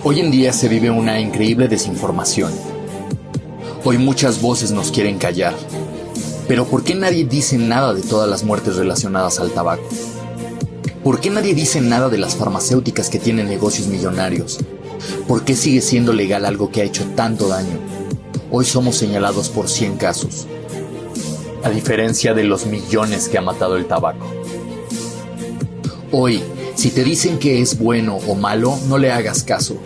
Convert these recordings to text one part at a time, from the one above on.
Hoy en día se vive una increíble desinformación. Hoy muchas voces nos quieren callar. Pero ¿por qué nadie dice nada de todas las muertes relacionadas al tabaco? ¿Por qué nadie dice nada de las farmacéuticas que tienen negocios millonarios? ¿Por qué sigue siendo legal algo que ha hecho tanto daño? Hoy somos señalados por 100 casos, a diferencia de los millones que ha matado el tabaco. Hoy, si te dicen que es bueno o malo, no le hagas caso.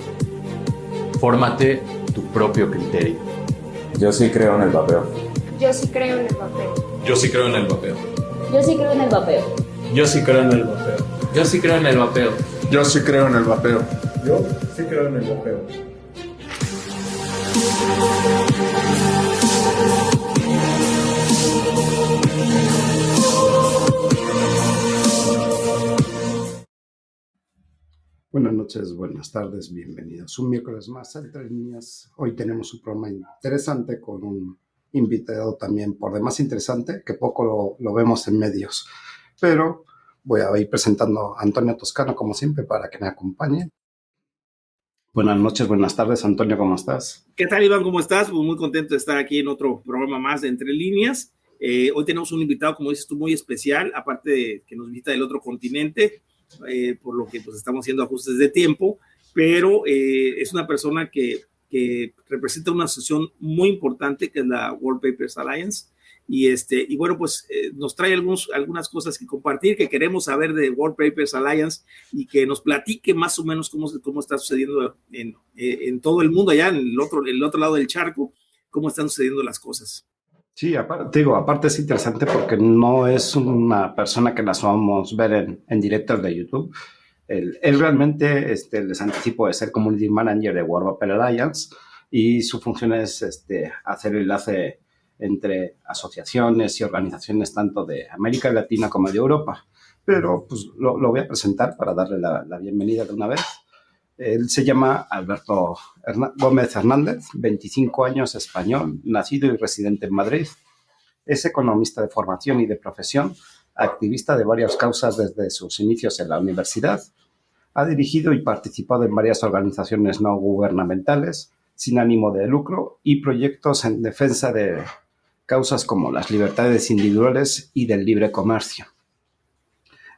Fórmate tu propio criterio. Yo sí creo en el vapeo. Yo sí creo en el vapeo. Yo sí creo en el vapeo. Yo sí creo en el vapeo. Yo sí creo en el vapeo. Yo sí creo en el vapeo. Yo sí creo en el vapeo. Yo sí creo en el vapeo. Buenas noches, buenas tardes, bienvenidos. Un miércoles más a Entre Líneas. Hoy tenemos un programa interesante con un invitado también por demás interesante, que poco lo vemos en medios. Pero voy a ir presentando a Antonio Toscano, como siempre, para que me acompañe. Buenas noches, buenas tardes, Antonio, ¿cómo estás? ¿Qué tal, Iván? ¿Cómo estás? Pues muy contento de estar aquí en otro programa más de Entre Líneas. Hoy tenemos un invitado, como dices tú, muy especial, aparte de que nos visita del otro continente, por lo que pues estamos haciendo ajustes de tiempo, pero es una persona que representa una asociación muy importante que es la World Papers Alliance y bueno, pues nos trae algunas cosas que compartir, que queremos saber de World Papers Alliance y que nos platique más o menos cómo está sucediendo en todo el mundo, allá en el otro lado del charco, cómo están sucediendo las cosas. Sí, aparte es interesante porque no es una persona que la solamos ver en directos de YouTube. Él realmente, les anticipo, de ser Community Manager de World Paper Alliance y su función es hacer el enlace entre asociaciones y organizaciones tanto de América Latina como de Europa. Pero pues lo voy a presentar para darle la bienvenida de una vez. Él se llama Alberto Gómez Hernández, 25 años, español, nacido y residente en Madrid. Es economista de formación y de profesión, activista de varias causas desde sus inicios en la universidad. Ha dirigido y participado en varias organizaciones no gubernamentales, sin ánimo de lucro, y proyectos en defensa de causas como las libertades individuales y del libre comercio.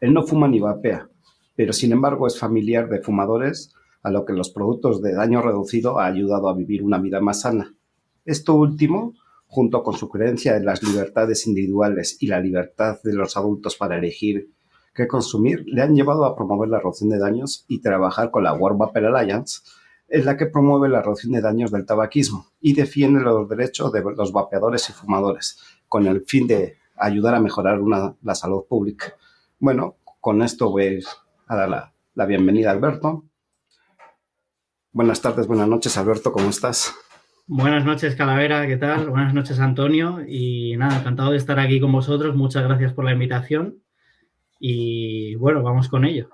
Él no fuma ni vapea, pero sin embargo es familiar de fumadores, a lo que los productos de daño reducido ha ayudado a vivir una vida más sana. Esto último, junto con su creencia en las libertades individuales y la libertad de los adultos para elegir qué consumir, le han llevado a promover la reducción de daños y trabajar con la World Vapor Alliance, en la que promueve la reducción de daños del tabaquismo y defiende los derechos de los vapeadores y fumadores, con el fin de ayudar a mejorar la salud pública. Bueno, con esto voy a dar la bienvenida a Alberto. Buenas tardes, buenas noches, Alberto, ¿cómo estás? Buenas noches, Calavera, ¿qué tal? Buenas noches, Antonio. Y nada, encantado de estar aquí con vosotros. Muchas gracias por la invitación. Y bueno, vamos con ello.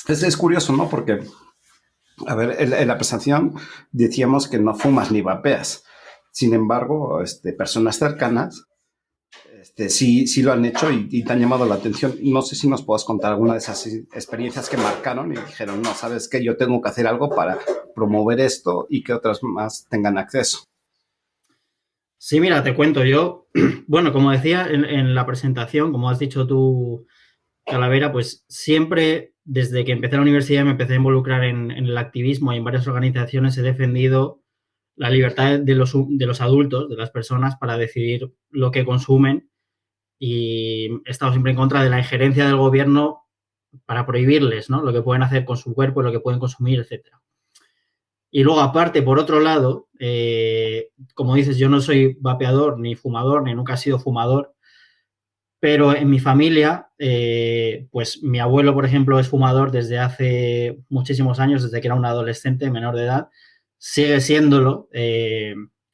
Es curioso, ¿no? Porque, a ver, en la presentación decíamos que no fumas ni vapeas. Sin embargo, personas cercanas sí lo han hecho y te han llamado la atención. No sé si nos puedas contar alguna de esas experiencias que marcaron y dijeron, no, ¿sabes qué? Yo tengo que hacer algo para promover esto y que otras más tengan acceso. Sí, mira, te cuento yo. Bueno, como decía en la presentación, como has dicho tú, Calavera, pues siempre desde que empecé la universidad me empecé a involucrar en el activismo y en varias organizaciones he defendido la libertad de los adultos, de las personas, para decidir lo que consumen. Y he estado siempre en contra de la injerencia del gobierno para prohibirles, ¿no? Lo que pueden hacer con su cuerpo, lo que pueden consumir, etcétera. Y luego, aparte, por otro lado, como dices, yo no soy vapeador, ni fumador, ni nunca he sido fumador, pero en mi familia, pues mi abuelo, por ejemplo, es fumador desde hace muchísimos años, desde que era un adolescente menor de edad, sigue siéndolo,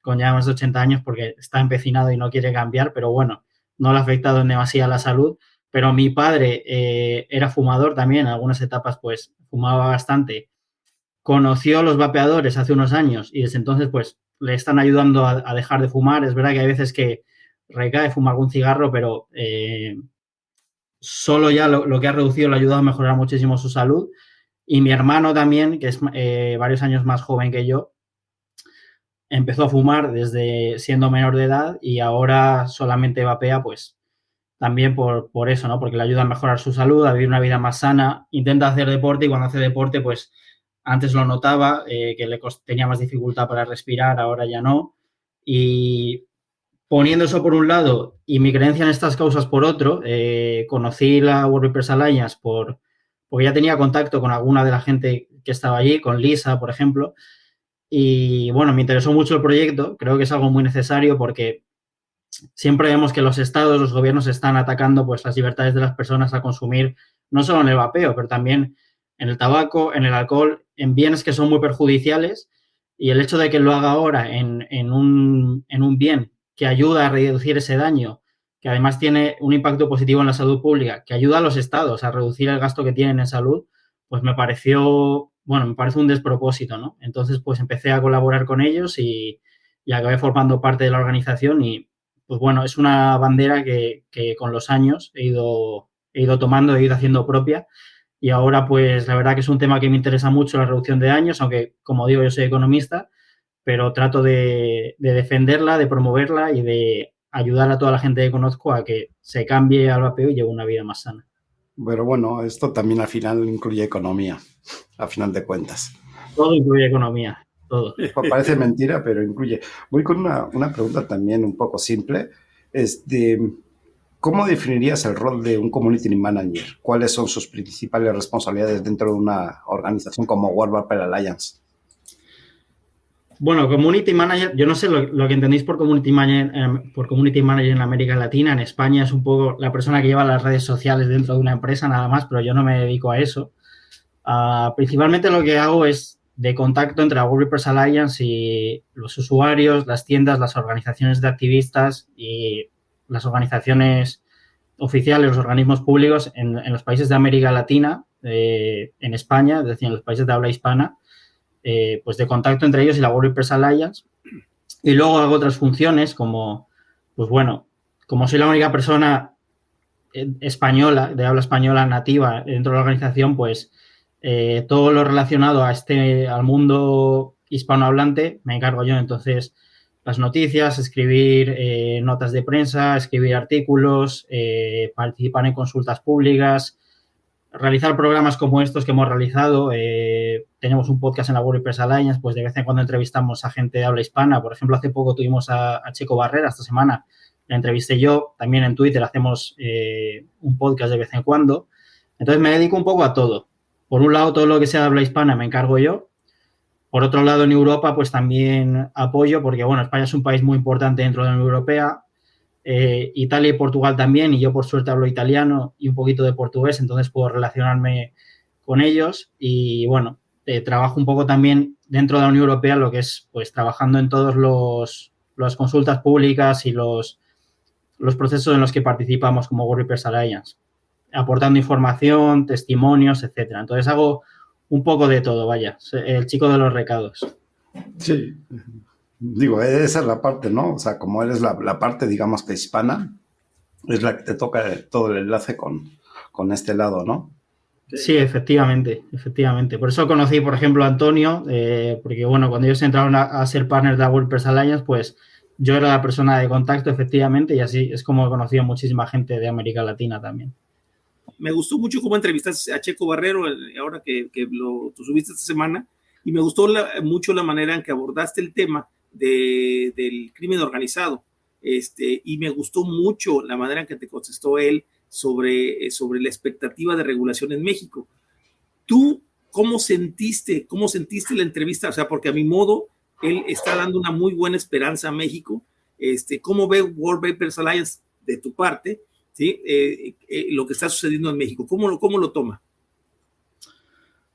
con ya más de 80 años, porque está empecinado y no quiere cambiar, pero bueno, no le ha afectado en demasía la salud. Pero mi padre era fumador también, en algunas etapas pues fumaba bastante. Conoció a los vapeadores hace unos años y desde entonces pues le están ayudando a dejar de fumar. Es verdad que hay veces que recae, fuma algún cigarro, pero solo ya lo que ha reducido le ha ayudado a mejorar muchísimo su salud. Y mi hermano también, que es varios años más joven que yo, empezó a fumar desde siendo menor de edad y ahora solamente vapea, pues también por eso, ¿no? Porque le ayuda a mejorar su salud, a vivir una vida más sana, intenta hacer deporte y cuando hace deporte, pues antes lo notaba, que tenía más dificultad para respirar, ahora ya no. Y poniendo eso por un lado y mi creencia en estas causas por otro, conocí la World Vapers Alliance porque ya tenía contacto con alguna de la gente que estaba allí, con Lisa, por ejemplo, y bueno, me interesó mucho el proyecto, creo que es algo muy necesario porque siempre vemos que los estados, los gobiernos están atacando pues las libertades de las personas a consumir, no solo en el vapeo, pero también en el tabaco, en el alcohol, en bienes que son muy perjudiciales y el hecho de que lo haga ahora en un bien que ayuda a reducir ese daño, que además tiene un impacto positivo en la salud pública, que ayuda a los estados a reducir el gasto que tienen en salud, pues me parece un despropósito, ¿no? Entonces, pues empecé a colaborar con ellos y acabé formando parte de la organización y, pues bueno, es una bandera que con los años he ido tomando, he ido haciendo propia y ahora, pues, la verdad que es un tema que me interesa mucho, la reducción de daños, aunque, como digo, yo soy economista, pero trato de defenderla, de promoverla y de ayudar a toda la gente que conozco a que se cambie al vapeo y lleve una vida más sana. Pero bueno, esto también al final incluye economía, a final de cuentas. Todo incluye economía, todo. Parece mentira, pero incluye. Voy con una pregunta también un poco simple. ¿Cómo definirías el rol de un community manager? ¿Cuáles son sus principales responsabilidades dentro de una organización como World Vapor Alliance? Bueno, community manager, yo no sé lo que entendéis por community manager en América Latina. En España es un poco la persona que lleva las redes sociales dentro de una empresa nada más, pero yo no me dedico a eso. Principalmente lo que hago es de contacto entre la World Vapers Alliance y los usuarios, las tiendas, las organizaciones de activistas y las organizaciones oficiales, los organismos públicos en los países de América Latina, en España, es decir, en los países de habla hispana, pues de contacto entre ellos y la World Vapers Alliance. Y luego hago otras funciones como, pues bueno, como soy la única persona española, de habla española nativa dentro de la organización, pues todo lo relacionado al mundo hispanohablante me encargo yo. Entonces, las noticias, escribir notas de prensa, escribir artículos, participar en consultas públicas, realizar programas como estos que hemos realizado. Tenemos un podcast en la World Vapers Alliance, pues de vez en cuando entrevistamos a gente de habla hispana. Por ejemplo, hace poco tuvimos a Checo Barrera, esta semana la entrevisté yo. También en Twitter hacemos un podcast de vez en cuando. Entonces me dedico un poco a todo. Por un lado, todo lo que sea de habla hispana me encargo yo. Por otro lado, en Europa, pues también apoyo, porque bueno, España es un país muy importante dentro de la Unión Europea. Italia y Portugal también, y yo por suerte hablo italiano y un poquito de portugués, entonces puedo relacionarme con ellos y bueno, trabajo un poco también dentro de la Unión Europea, lo que es pues trabajando en todos las consultas públicas y los procesos en los que participamos como World Vapers Alliance, aportando información, testimonios, etcétera. Entonces hago un poco de todo, vaya, el chico de los recados. Sí. Digo, esa es la parte, ¿no? O sea, como eres la parte, digamos, que hispana, es la que te toca todo el enlace con este lado, ¿no? Sí, efectivamente. Por eso conocí, por ejemplo, a Antonio, porque, bueno, cuando ellos entraron a ser partners de la World Vapers Alliance, pues yo era la persona de contacto, efectivamente, y así es como he conocido a muchísima gente de América Latina también. Me gustó mucho cómo entrevistaste a Checo Barrero, ahora que tú subiste esta semana, y me gustó mucho la manera en que abordaste el tema del crimen organizado, y me gustó mucho la manera en que te contestó él sobre la expectativa de regulación en México. ¿Tú cómo sentiste la entrevista? O sea, porque a mi modo, él está dando una muy buena esperanza a México. ¿Cómo ve World Vapers Alliance de tu parte, ¿sí? Lo que está sucediendo en México? ¿Cómo lo toma?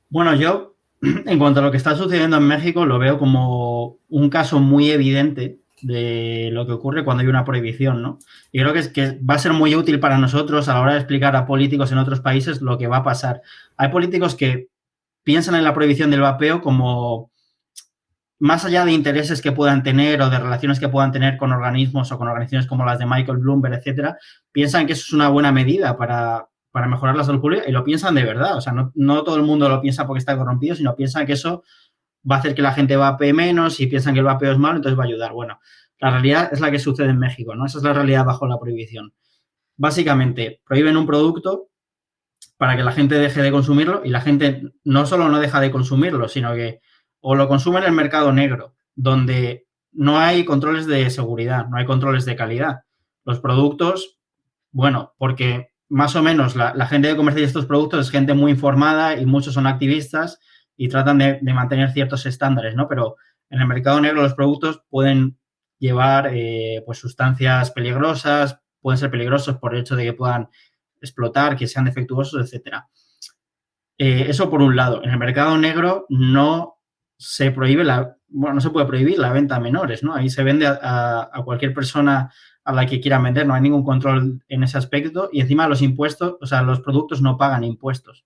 Bueno, yo, en cuanto a lo que está sucediendo en México, lo veo como un caso muy evidente de lo que ocurre cuando hay una prohibición, ¿no? Y creo que va a ser muy útil para nosotros a la hora de explicar a políticos en otros países lo que va a pasar. Hay políticos que piensan en la prohibición del vapeo como, más allá de intereses que puedan tener o de relaciones que puedan tener con organismos o con organizaciones como las de Michael Bloomberg, etcétera, piensan que eso es una buena medida para para mejorar la salud pública y lo piensan de verdad. O sea, no todo el mundo lo piensa porque está corrompido, sino piensan que eso va a hacer que la gente vapee menos y piensan que el vapeo es malo, entonces va a ayudar. Bueno, la realidad es la que sucede en México, ¿no? Esa es la realidad bajo la prohibición. Básicamente, prohíben un producto para que la gente deje de consumirlo y la gente no solo no deja de consumirlo, sino que o lo consume en el mercado negro, donde no hay controles de seguridad, no hay controles de calidad. Los productos, bueno, porque más o menos la gente que comercia estos productos es gente muy informada y muchos son activistas y tratan de mantener ciertos estándares, ¿no? Pero en el mercado negro los productos pueden llevar pues sustancias peligrosas, pueden ser peligrosos por el hecho de que puedan explotar, que sean defectuosos, etcétera. Eso por un lado. En el mercado negro no se prohíbe no se puede prohibir la venta a menores, ¿no? Ahí se vende a cualquier persona a la que quieran vender, no hay ningún control en ese aspecto y encima los impuestos, o sea, los productos no pagan impuestos.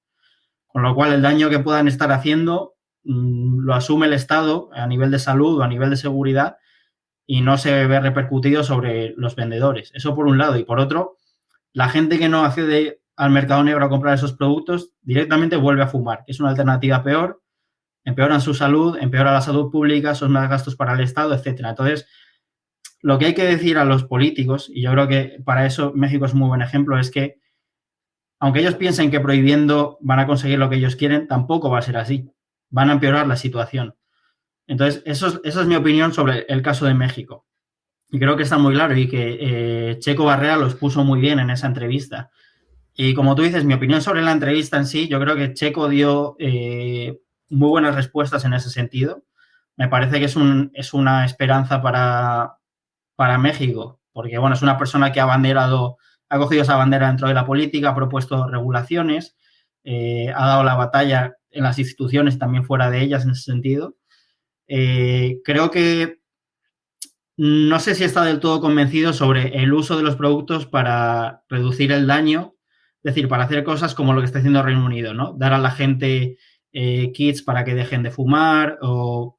Con lo cual, el daño que puedan estar haciendo lo asume el Estado a nivel de salud o a nivel de seguridad y no se ve repercutido sobre los vendedores. Eso por un lado. Y por otro, la gente que no accede al mercado negro a comprar esos productos directamente vuelve a fumar, que es una alternativa peor, empeoran su salud, empeora la salud pública, son más gastos para el Estado, etcétera. Entonces, lo que hay que decir a los políticos, y yo creo que para eso México es un muy buen ejemplo, es que aunque ellos piensen que prohibiendo van a conseguir lo que ellos quieren, tampoco va a ser así. Van a empeorar la situación. Entonces, esa es mi opinión sobre el caso de México. Y creo que está muy claro y que Checo Barrera los puso muy bien en esa entrevista. Y como tú dices, mi opinión sobre la entrevista en sí, yo creo que Checo dio muy buenas respuestas en ese sentido. Me parece que es una esperanza para México, porque, bueno, es una persona que ha cogido esa bandera dentro de la política, ha propuesto regulaciones, ha dado la batalla en las instituciones, también fuera de ellas en ese sentido. Creo que no sé si está del todo convencido sobre el uso de los productos para reducir el daño, es decir, para hacer cosas como lo que está haciendo Reino Unido, ¿no? Dar a la gente kits para que dejen de fumar o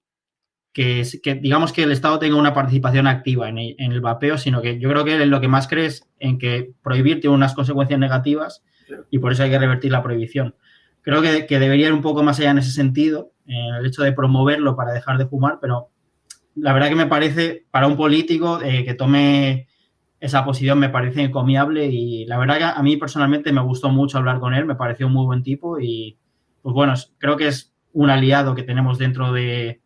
que digamos que el Estado tenga una participación activa en el vapeo, sino que yo creo que lo que más cree es en que prohibir tiene unas consecuencias negativas y por eso hay que revertir la prohibición. Creo que debería ir un poco más allá en ese sentido, en el hecho de promoverlo para dejar de fumar, pero la verdad que me parece, para un político que tome esa posición, me parece encomiable y la verdad que a mí personalmente me gustó mucho hablar con él, me pareció un muy buen tipo y, pues bueno, creo que es un aliado que tenemos dentro del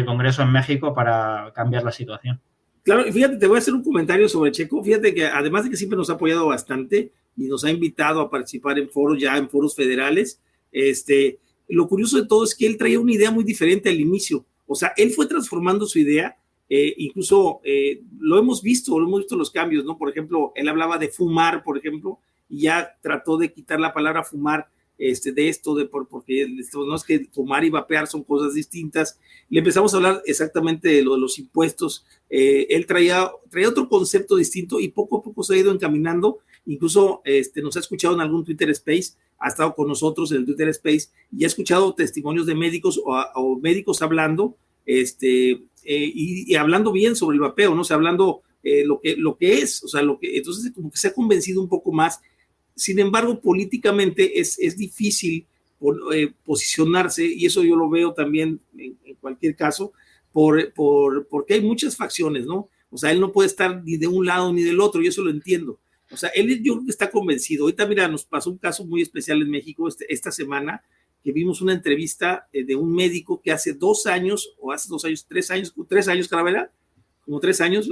Congreso en México para cambiar la situación. Claro, y fíjate, te voy a hacer un comentario sobre Checo. Fíjate que además de que siempre nos ha apoyado bastante y nos ha invitado a participar en foros federales, lo curioso de todo es que él traía una idea muy diferente al inicio. O sea, él fue transformando su idea, incluso lo hemos visto los cambios, ¿no? Por ejemplo, él hablaba de fumar, por ejemplo, y ya trató de quitar la palabra fumar de esto, porque no es que fumar y vapear son cosas distintas. Le empezamos a hablar exactamente de lo de los impuestos. Él traía otro concepto distinto y poco a poco se ha ido encaminando. Incluso nos ha escuchado en algún Twitter Space, ha estado con nosotros en el Twitter Space y ha escuchado testimonios de médicos o médicos hablando y hablando bien sobre el vapeo, ¿no? O sea, hablando lo que es, o sea, entonces como que se ha convencido un poco más. Sin embargo, políticamente es difícil posicionarse, y eso yo lo veo también en cualquier caso, porque hay muchas facciones, ¿no? O sea, él no puede estar ni de un lado ni del otro, y eso lo entiendo. O sea, yo creo que está convencido. Ahorita, mira, nos pasó un caso muy especial en México esta semana, que vimos una entrevista de un médico que hace 2 años, o hace 2 años, 3 años, Calavera, como 3 años,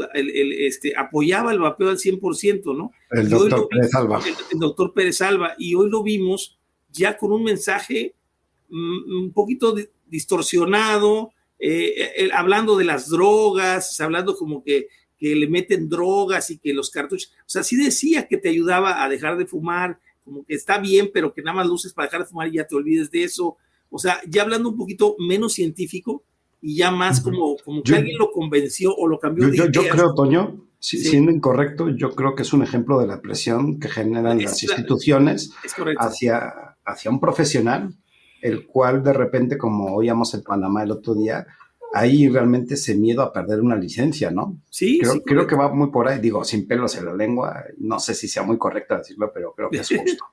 apoyaba el vapeo al 100%, ¿no? El doctor Pérez Alba. El doctor Pérez Alba, y hoy lo vimos ya con un mensaje un poquito distorsionado, hablando de las drogas, hablando como que le meten drogas y que los cartuchos, o sea, sí decía que te ayudaba a dejar de fumar, como que está bien, pero que nada más lo uses para dejar de fumar y ya te olvides de eso. O sea, ya hablando un poquito menos científico, y ya más como que alguien lo convenció o lo cambió de ideas. Yo creo, Toño, siendo incorrecto, yo creo que es un ejemplo de la presión que generan las instituciones hacia un profesional, el cual de repente, como oíamos en Panamá el otro día, hay realmente ese miedo a perder una licencia, ¿no? Sí, creo que va muy por ahí, digo, sin pelos en la lengua, no sé si sea muy correcto decirlo, pero creo que es justo.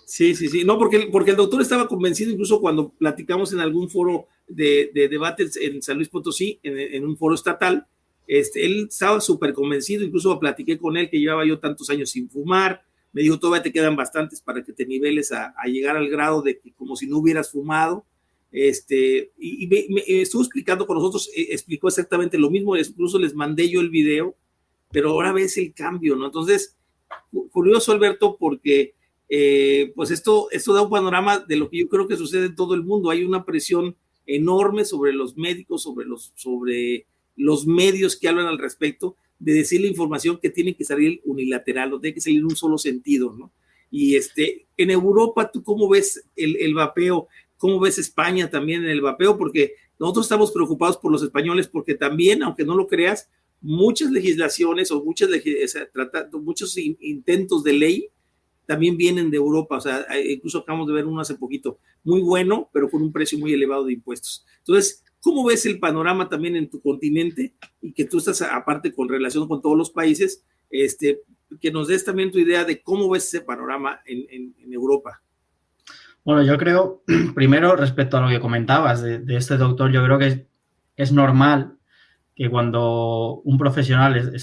Sí, sí, sí. No, porque el doctor estaba convencido, incluso cuando platicamos en algún foro de debates en San Luis Potosí, en un foro estatal, él estaba súper convencido, incluso platiqué con él que llevaba yo tantos años sin fumar, me dijo, todavía te quedan bastantes para que te niveles a llegar al grado de que como si no hubieras fumado, y me estuvo explicando con nosotros, explicó exactamente lo mismo, incluso les mandé yo el video, pero ahora ves el cambio, ¿no? Entonces, curioso, Alberto, porque pues esto da un panorama de lo que yo creo que sucede en todo el mundo. Hay una presión enorme sobre los médicos, sobre los medios que hablan al respecto, de decir la información que tiene que salir unilateral, o tiene que salir en un solo sentido, ¿no? Y en Europa, ¿tú cómo ves el vapeo? ¿Cómo ves España también en el vapeo? Porque nosotros estamos preocupados por los españoles, porque también, aunque no lo creas, muchas legislaciones o muchos intentos de ley también vienen de Europa, o sea, incluso acabamos de ver uno hace poquito, muy bueno, pero con un precio muy elevado de impuestos. Entonces, ¿cómo ves el panorama también en tu continente? Y que tú estás aparte con relación con todos los países, que nos des también tu idea de cómo ves ese panorama en Europa. Bueno, yo creo, primero, respecto a lo que comentabas de este doctor, yo creo que es normal que cuando un profesional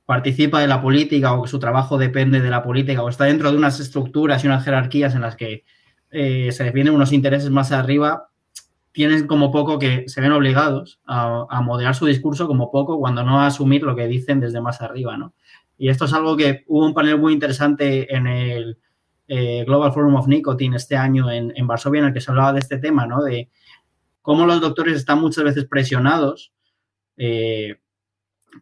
participa de la política o que su trabajo depende de la política o está dentro de unas estructuras y unas jerarquías en las que se defienden unos intereses más arriba, tienen como poco que se ven obligados a moderar su discurso como poco cuando no a asumir lo que dicen desde más arriba, ¿no? Y esto es algo que hubo un panel muy interesante en el Global Forum of Nicotine este año en Varsovia, en el que se hablaba de este tema, ¿no? De cómo los doctores están muchas veces presionados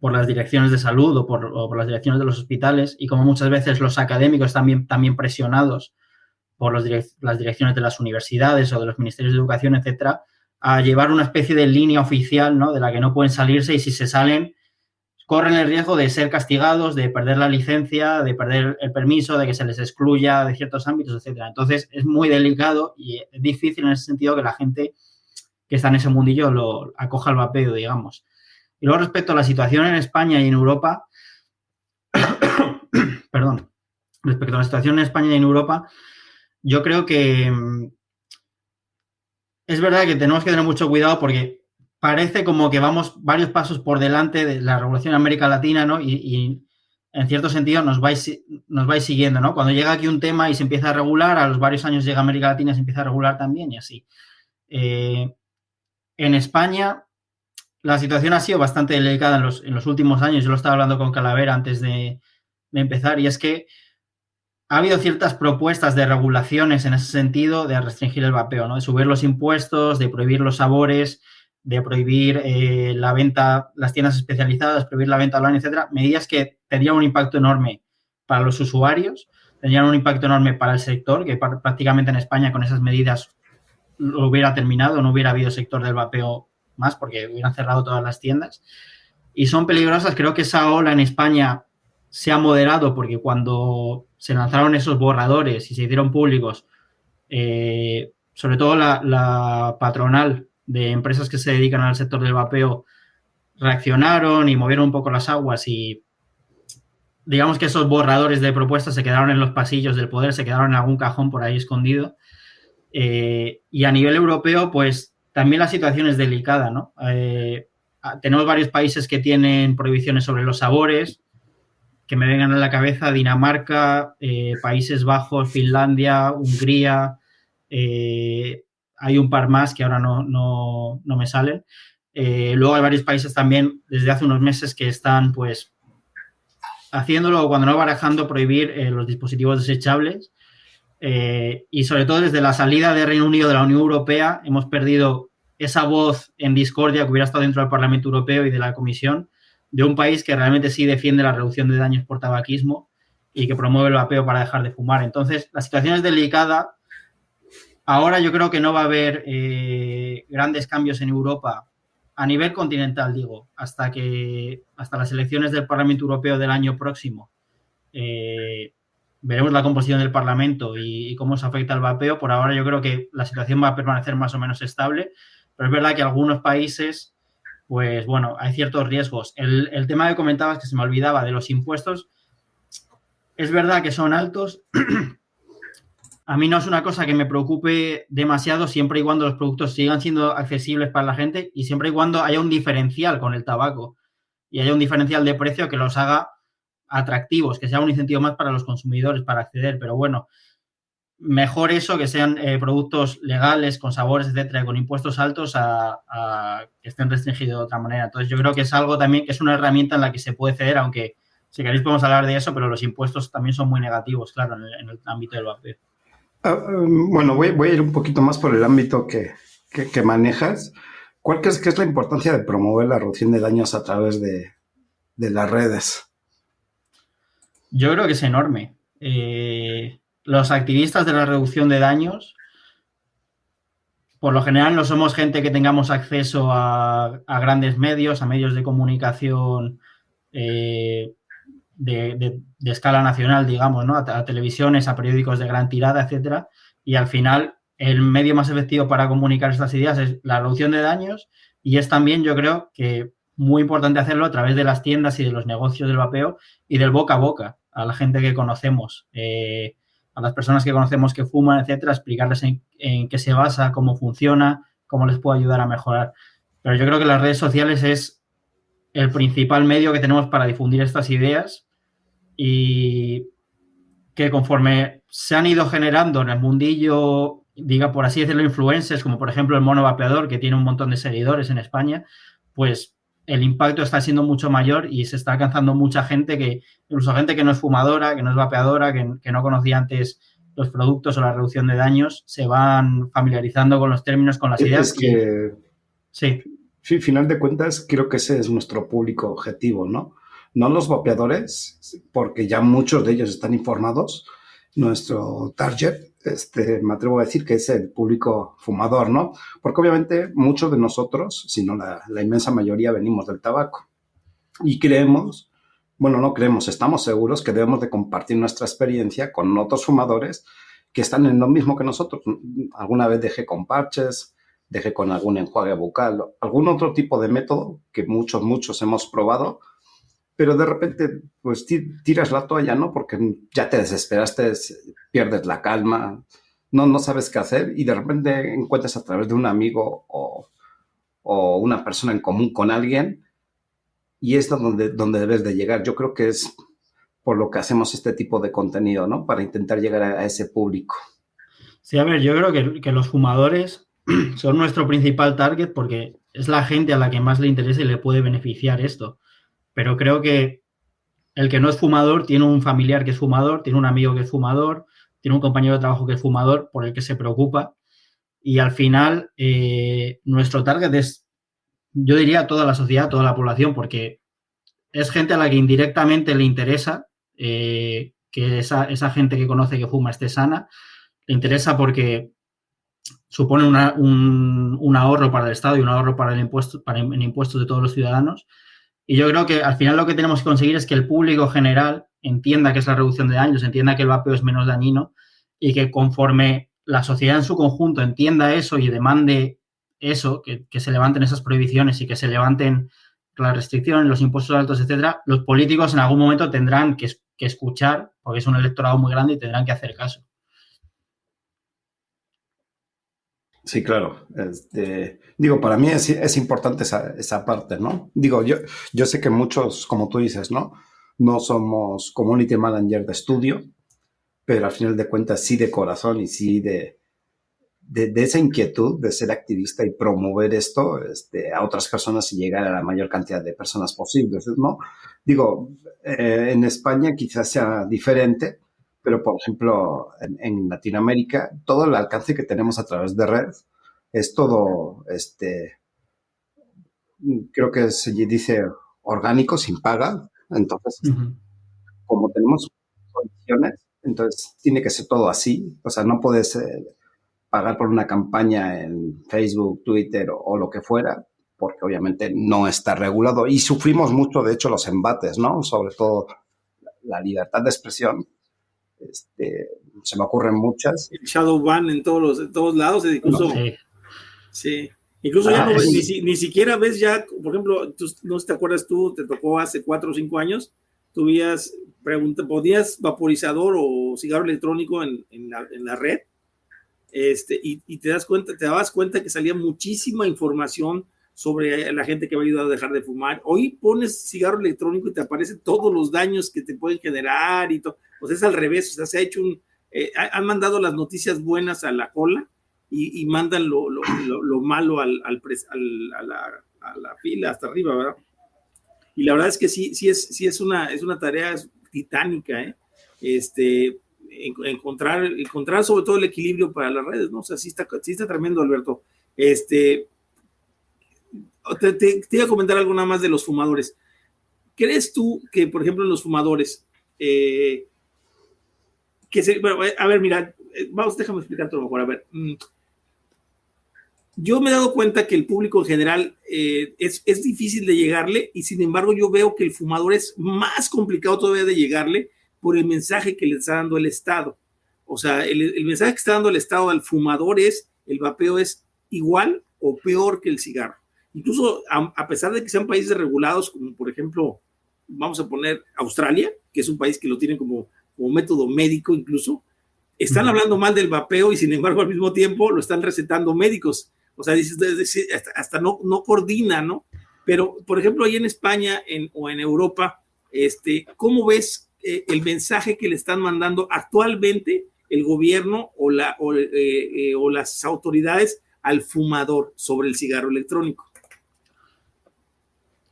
por las direcciones de salud o por las direcciones de los hospitales, y como muchas veces los académicos también presionados por las direcciones de las universidades o de los ministerios de educación, etcétera, a llevar una especie de línea oficial, ¿no? De la que no pueden salirse, y si se salen corren el riesgo de ser castigados, de perder la licencia, de perder el permiso, de que se les excluya de ciertos ámbitos, etcétera. Entonces, es muy delicado y es difícil en ese sentido que la gente que está en ese mundillo lo acoja al vapeo, digamos. Y luego, respecto a la situación en España y en Europa, perdón, respecto a la situación en España y en Europa, yo creo que es verdad que tenemos que tener mucho cuidado porque parece como que vamos varios pasos por delante de la regulación en América Latina, ¿no? Y en cierto sentido nos vais siguiendo, ¿no? Cuando llega aquí un tema y se empieza a regular, a los varios años llega a América Latina y se empieza a regular también, y así. En España la situación ha sido bastante delicada en los últimos años. Yo lo estaba hablando con Calavera antes de empezar, y es que ha habido ciertas propuestas de regulaciones en ese sentido de restringir el vapeo, ¿no? De subir los impuestos, de prohibir los sabores, de prohibir la venta, las tiendas especializadas, prohibir la venta online, etcétera. Medidas que tendrían un impacto enorme para los usuarios, tendrían un impacto enorme para el sector, que prácticamente en España con esas medidas lo hubiera terminado, no hubiera habido sector del vapeo más porque hubieran cerrado todas las tiendas. Y son peligrosas. Creo que esa ola en España se ha moderado porque cuando se lanzaron esos borradores y se hicieron públicos, sobre todo la patronal de empresas que se dedican al sector del vapeo reaccionaron y movieron un poco las aguas, y digamos que esos borradores de propuestas se quedaron en los pasillos del poder, se quedaron en algún cajón por ahí escondido. Y a nivel europeo, pues también la situación es delicada, ¿no? Tenemos varios países que tienen prohibiciones sobre los sabores, que me vengan a la cabeza: Dinamarca, Países Bajos, Finlandia, Hungría, hay un par más que ahora no me salen. Luego hay varios países también desde hace unos meses que están pues haciéndolo, o cuando no barajando, prohibir los dispositivos desechables. Y sobre todo desde la salida de Reino Unido de la Unión Europea hemos perdido esa voz en discordia que hubiera estado dentro del Parlamento Europeo y de la Comisión, de un país que realmente sí defiende la reducción de daños por tabaquismo y que promueve el vapeo para dejar de fumar. Entonces, la situación es delicada. Ahora yo creo que no va a haber grandes cambios en Europa a nivel continental, digo, hasta las elecciones del Parlamento Europeo del año próximo. Veremos la composición del Parlamento y cómo se afecta el vapeo. Por ahora yo creo que la situación va a permanecer más o menos estable, pero es verdad que algunos países, pues bueno, hay ciertos riesgos. El tema que comentabas, que se me olvidaba, de los impuestos, es verdad que son altos, a mí no es una cosa que me preocupe demasiado siempre y cuando los productos sigan siendo accesibles para la gente y siempre y cuando haya un diferencial con el tabaco y haya un diferencial de precio que los haga atractivos, que sea un incentivo más para los consumidores para acceder. Pero bueno, mejor eso que sean productos legales, con sabores, etcétera, con impuestos altos a que estén restringidos de otra manera. Entonces, yo creo que es algo también que es una herramienta en la que se puede ceder, aunque si queréis podemos hablar de eso, pero los impuestos también son muy negativos, claro, en el ámbito del vapeo. Bueno, voy a ir un poquito más por el ámbito que manejas. ¿Cuál crees que es la importancia de promover la reducción de daños a través de las redes? Yo creo que es enorme. Los activistas de la reducción de daños, por lo general no somos gente que tengamos acceso a grandes medios, a medios de comunicación de escala nacional, digamos, ¿no? A televisiones, a periódicos de gran tirada, etcétera. Y al final, el medio más efectivo para comunicar estas ideas es la reducción de daños y es también, yo creo, que muy importante hacerlo a través de las tiendas y de los negocios del vapeo y del boca a boca, a la gente que conocemos, a las personas que conocemos que fuman, etcétera, explicarles en qué se basa, cómo funciona, cómo les puede ayudar a mejorar. Pero yo creo que las redes sociales es el principal medio que tenemos para difundir estas ideas y que conforme se han ido generando en el mundillo, diga por así decirlo, influencers, como por ejemplo el Mono Vapeador, que tiene un montón de seguidores en España, pues el impacto está siendo mucho mayor y se está alcanzando mucha gente, incluso gente que no es fumadora, que no es vapeadora, que no conocía antes los productos o la reducción de daños, se van familiarizando con los términos, con las ideas. Es que, sí, final de cuentas, creo que ese es nuestro público objetivo, ¿no? No los vapeadores, porque ya muchos de ellos están informados. Nuestro target, me atrevo a decir que es el público fumador, ¿no? Porque obviamente muchos de nosotros, si no la inmensa mayoría, venimos del tabaco. Y creemos, bueno, no creemos, estamos seguros que debemos de compartir nuestra experiencia con otros fumadores que están en lo mismo que nosotros. Alguna vez dejé con parches, dejé con algún enjuague bucal, algún otro tipo de método que muchos hemos probado, pero de repente pues tiras la toalla, ¿no? Porque ya te desesperaste, pierdes la calma, no sabes qué hacer y de repente encuentras a través de un amigo o una persona en común con alguien y es donde debes de llegar. Yo creo que es por lo que hacemos este tipo de contenido, ¿no? Para intentar llegar a ese público. Sí, a ver, yo creo que los fumadores son nuestro principal target porque es la gente a la que más le interesa y le puede beneficiar esto. Pero creo que el que no es fumador tiene un familiar que es fumador, tiene un amigo que es fumador, tiene un compañero de trabajo que es fumador por el que se preocupa. Y al final, nuestro target es, yo diría, toda la sociedad, toda la población, porque es gente a la que indirectamente le interesa que esa gente que conoce que fuma esté sana. Le interesa porque supone un ahorro para el Estado y un ahorro para en impuestos de todos los ciudadanos. Y yo creo que al final lo que tenemos que conseguir es que el público general entienda qué es la reducción de daños, entienda que el vapeo es menos dañino y que conforme la sociedad en su conjunto entienda eso y demande eso, que se levanten esas prohibiciones y que se levanten las restricciones, los impuestos altos, etcétera, los políticos en algún momento tendrán que escuchar, porque es un electorado muy grande y tendrán que hacer caso. Sí, claro. Para mí es importante esa parte, ¿no? Yo sé que muchos, como tú dices, no somos community manager de estudio, pero al final de cuentas sí de corazón y sí de esa inquietud de ser activista y promover esto a otras personas y llegar a la mayor cantidad de personas posibles, ¿no? En España quizás sea diferente, pero, por ejemplo, en Latinoamérica, todo el alcance que tenemos a través de red es todo, creo que se dice orgánico, sin paga. Entonces, como tenemos condiciones, entonces tiene que ser todo así. O sea, no puedes pagar por una campaña en Facebook, Twitter o lo que fuera, porque obviamente no está regulado. Y sufrimos mucho, de hecho, los embates, ¿no? Sobre todo la libertad de expresión. Se me ocurren muchas. El shadow ban en todos lados, incluso. Sí. Incluso ya ni siquiera ves ya, por ejemplo, no sé si te acuerdas tú, te tocó hace 4 o 5 años, ponías vaporizador o cigarro electrónico en la red, y te dabas cuenta que salía muchísima información sobre la gente que va a ayudar a dejar de fumar. Hoy pones cigarro electrónico y te aparecen todos los daños que te pueden generar y todo. Pues es al revés, o sea, se ha hecho han mandado las noticias buenas a la cola y mandan lo malo a la fila hasta arriba, ¿verdad? Y la verdad es que sí es una tarea titánica, ¿eh? Encontrar sobre todo el equilibrio para las redes, ¿no? O sea, sí está tremendo, Alberto. Te iba a comentar algo nada más de los fumadores. ¿Crees tú que, por ejemplo, en los fumadores, a ver, mira, déjame explicarte mejor, a ver. Yo me he dado cuenta que el público en general es difícil de llegarle, y sin embargo yo veo que el fumador es más complicado todavía de llegarle por el mensaje que le está dando el Estado. O sea, el mensaje que está dando el Estado al fumador es: el vapeo es igual o peor que el cigarro. Incluso a pesar de que sean países regulados, como por ejemplo, vamos a poner Australia, que es un país que lo tiene como método médico incluso, están hablando mal del vapeo y sin embargo al mismo tiempo lo están recetando médicos. O sea, hasta no coordina, ¿no? Pero, por ejemplo, ahí en España o en Europa, ¿cómo ves el mensaje que le están mandando actualmente el gobierno o las autoridades al fumador sobre el cigarro electrónico?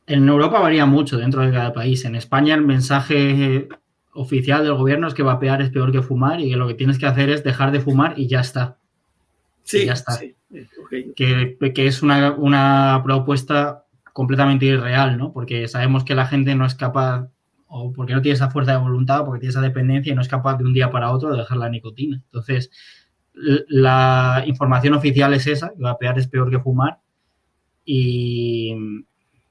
En Europa varía mucho dentro de cada país. En España el mensaje oficial del gobierno es que vapear es peor que fumar y que lo que tienes que hacer es dejar de fumar y ya está. Sí, y ya está. Sí. Okay. Que es una propuesta completamente irreal, ¿no? Porque sabemos que la gente no es capaz, o porque no tiene esa fuerza de voluntad, o porque tiene esa dependencia y no es capaz de un día para otro de dejar la nicotina. Entonces, la información oficial es esa, que vapear es peor que fumar, y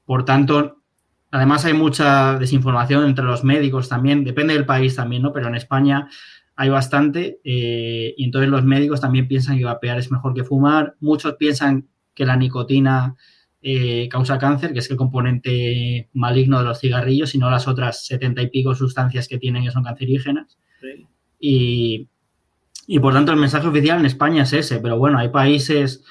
por tanto, además hay mucha desinformación entre los médicos también, depende del país también, ¿no? Pero en España hay bastante, y entonces los médicos también piensan que vapear es mejor que fumar. Muchos piensan que la nicotina causa cáncer, que es el componente maligno de los cigarrillos, y no las otras 70 y pico sustancias que tienen que son cancerígenas. Sí. Y por tanto el mensaje oficial en España es ese, pero bueno, hay países